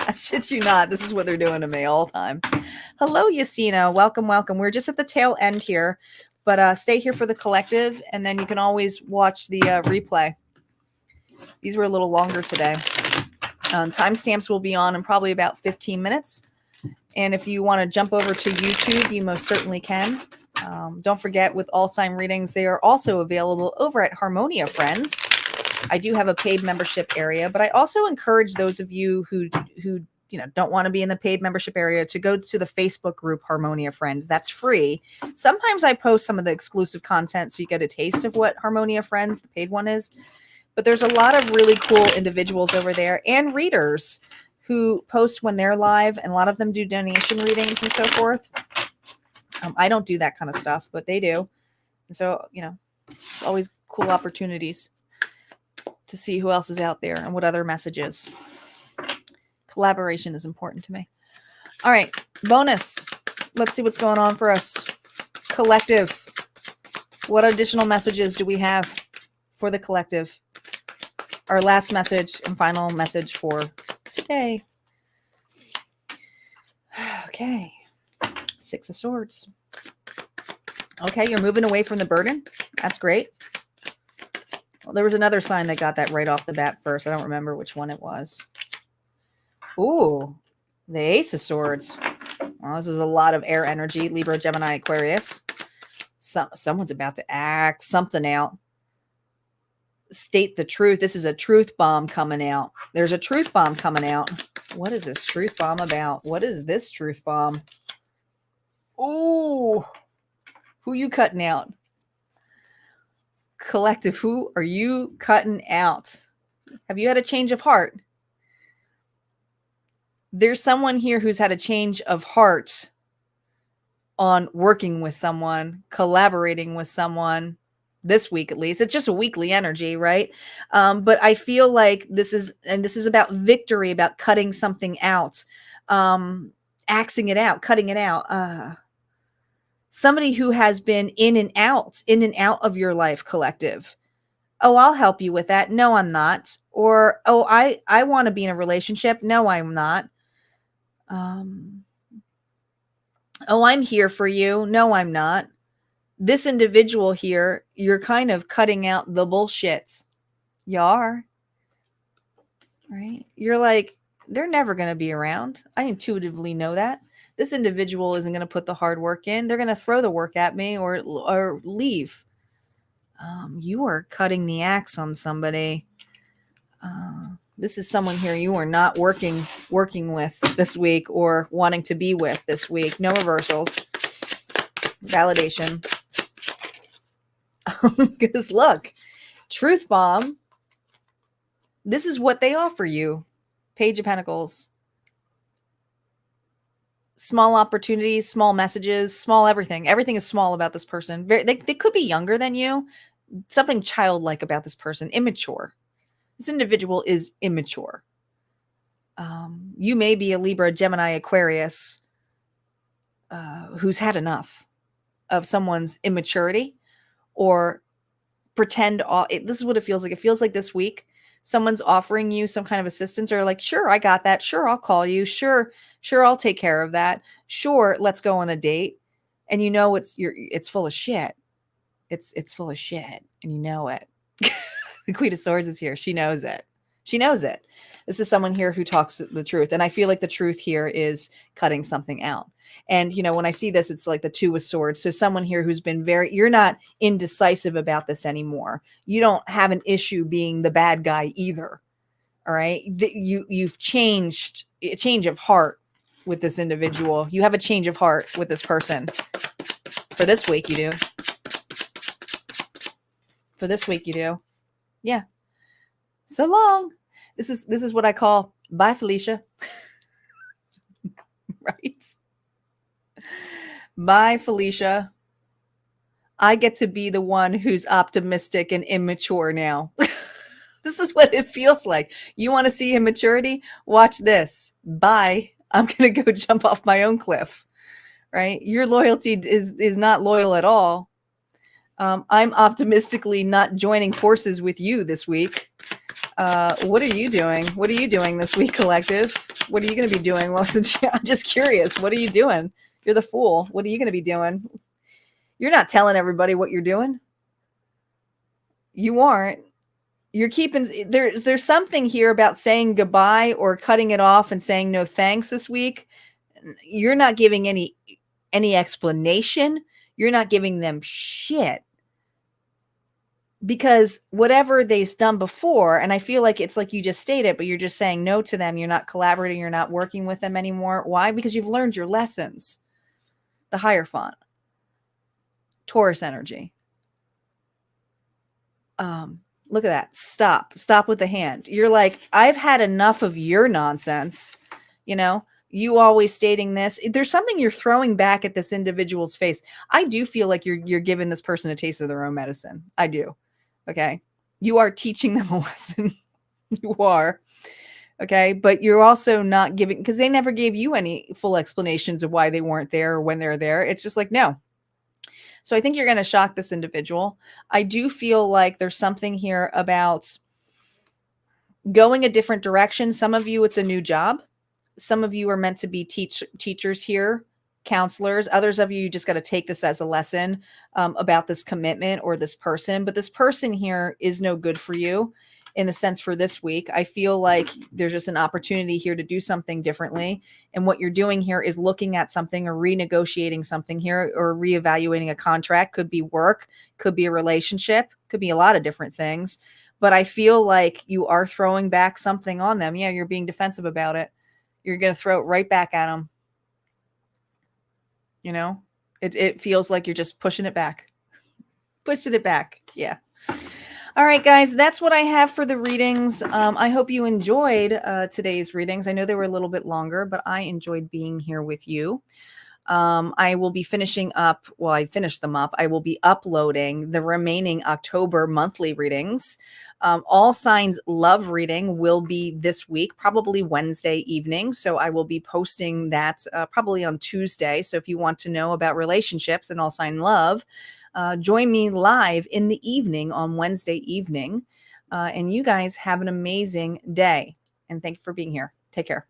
I shit you not. This is what they're doing to me all the time. Hello, Yasina. Welcome, welcome. We're just at the tail end here, but stay here for the collective, and then you can always watch the replay. These were a little longer today. Timestamps will be on in probably about 15 minutes. And if you want to jump over to YouTube, you most certainly can. Don't forget, with all sign readings, they are also available over at Harmonia, friends. I do have a paid membership area, but I also encourage those of you who don't want to be in the paid membership area to go to the Facebook group Harmonia Friends. That's free. Sometimes I post some of the exclusive content so you get a taste of what Harmonia Friends, the paid one, is. But there's a lot of really cool individuals over there and readers who post when they're live, and a lot of them do donation readings and so forth. I don't do that kind of stuff, but they do. And so, it's always cool opportunities to see who else is out there and what other messages. Collaboration is important to me. All right, bonus. Let's see what's going on for us. Collective. What additional messages do we have for the collective? Our last message and final message for today. Okay. Six of Swords. Okay, you're moving away from the burden. That's great. Well, there was another sign that got that right off the bat first. I don't remember which one it was. Ooh, the Ace of Swords. Well, this is a lot of air energy. Libra, Gemini, Aquarius. Someone's about to act something out. State the truth. This is a truth bomb coming out. There's a truth bomb coming out. What is this truth bomb about? What is this truth bomb? Ooh, who you cutting out? Collective, who are you cutting out? Have you had a change of heart? There's someone here who's had a change of heart on working with someone, collaborating with someone this week, at least. It's just a weekly energy, right? But I feel like this is about victory, about cutting something out, axing it out, cutting it out. Somebody who has been in and out of your life, collective. Oh, I'll help you with that. No, I'm not. Or, oh, I want to be in a relationship. No, I'm not. Oh, I'm here for you. No, I'm not. This individual here, you're kind of cutting out the bullshit. You are. Right? You're like, they're never going to be around. I intuitively know that. This individual isn't going to put the hard work in. They're going to throw the work at me or leave. You are cutting the axe on somebody. This is someone here you are not working with this week or wanting to be with this week. No reversals. Validation. Because look, truth bomb. This is what they offer you. Page of Pentacles. Small opportunities, small messages, small everything. Everything is small about this person. They could be younger than you. Something childlike about this person. Immature. This individual is immature. You may be a Libra, Gemini, Aquarius. who's had enough of someone's immaturity or pretend this is what it feels like. It feels like this week someone's offering you some kind of assistance, or like, sure, I got that. Sure, I'll call you. Sure, I'll take care of that. Sure, let's go on a date. And you know it's full of shit. It's full of shit, and you know it. The Queen of Swords is here. She knows it. She knows it. This is someone here who talks the truth. And I feel like the truth here is cutting something out. And, you know, when I see this, it's like the Two of Swords. So someone here who's been you're not indecisive about this anymore. You don't have an issue being the bad guy either. All right. You've changed a change of heart with this individual. You have a change of heart with this person. For this week, you do. For this week, you do. Yeah. So long. This is what I call bye, Felicia. Right? Bye, Felicia. I get to be the one who's optimistic and immature now. This is what it feels like. You want to see immaturity? Watch this. Bye. I'm going to go jump off my own cliff. Right? Your loyalty is not loyal at all. I'm optimistically not joining forces with you this week. What are you doing? What are you doing this week, collective? What are you going to be doing? Well, I'm just curious. What are you doing? You're the Fool. What are you going to be doing? You're not telling everybody what you're doing. You aren't. You're keeping, there's something here about saying goodbye or cutting it off and saying no thanks this week. You're not giving any explanation. You're not giving them shit. Because whatever they've done before, and I feel like it's like you just stated, but you're just saying no to them. You're not collaborating. You're not working with them anymore. Why? Because you've learned your lessons. The Hierophant. Taurus energy. Look at that. Stop with the hand. You're like, I've had enough of your nonsense. You know, you always stating this. There's something you're throwing back at this individual's face. I do feel like you're giving this person a taste of their own medicine. I do. Okay. You are teaching them a lesson. You are. Okay. But you're also not giving, because they never gave you any full explanations of why they weren't there or when they're there. It's just like, no. So I think you're going to shock this individual. I do feel like there's something here about going a different direction. Some of you, it's a new job. Some of you are meant to be teachers here, counselors. Others of you just got to take this as a lesson about this commitment or this person. But this person here is no good for you in the sense for this week. I feel like there's just an opportunity here to do something differently. And what you're doing here is looking at something or renegotiating something here or reevaluating a contract. Could be work, could be a relationship, could be a lot of different things. But I feel like you are throwing back something on them. Yeah, you're being defensive about it. You're going to throw it right back at them. You know, it feels like you're just pushing it back. Pushing it back. Yeah. All right, guys, that's what I have for the readings. I hope you enjoyed today's readings. I know they were a little bit longer, but I enjoyed being here with you. I will be finishing up. Well, I finished them up. I will be uploading the remaining October monthly readings. All Signs Love reading will be this week, probably Wednesday evening. So I will be posting that probably on Tuesday. So if you want to know about relationships and All Sign Love, join me live in the evening on Wednesday evening. And you guys have an amazing day. And thank you for being here. Take care.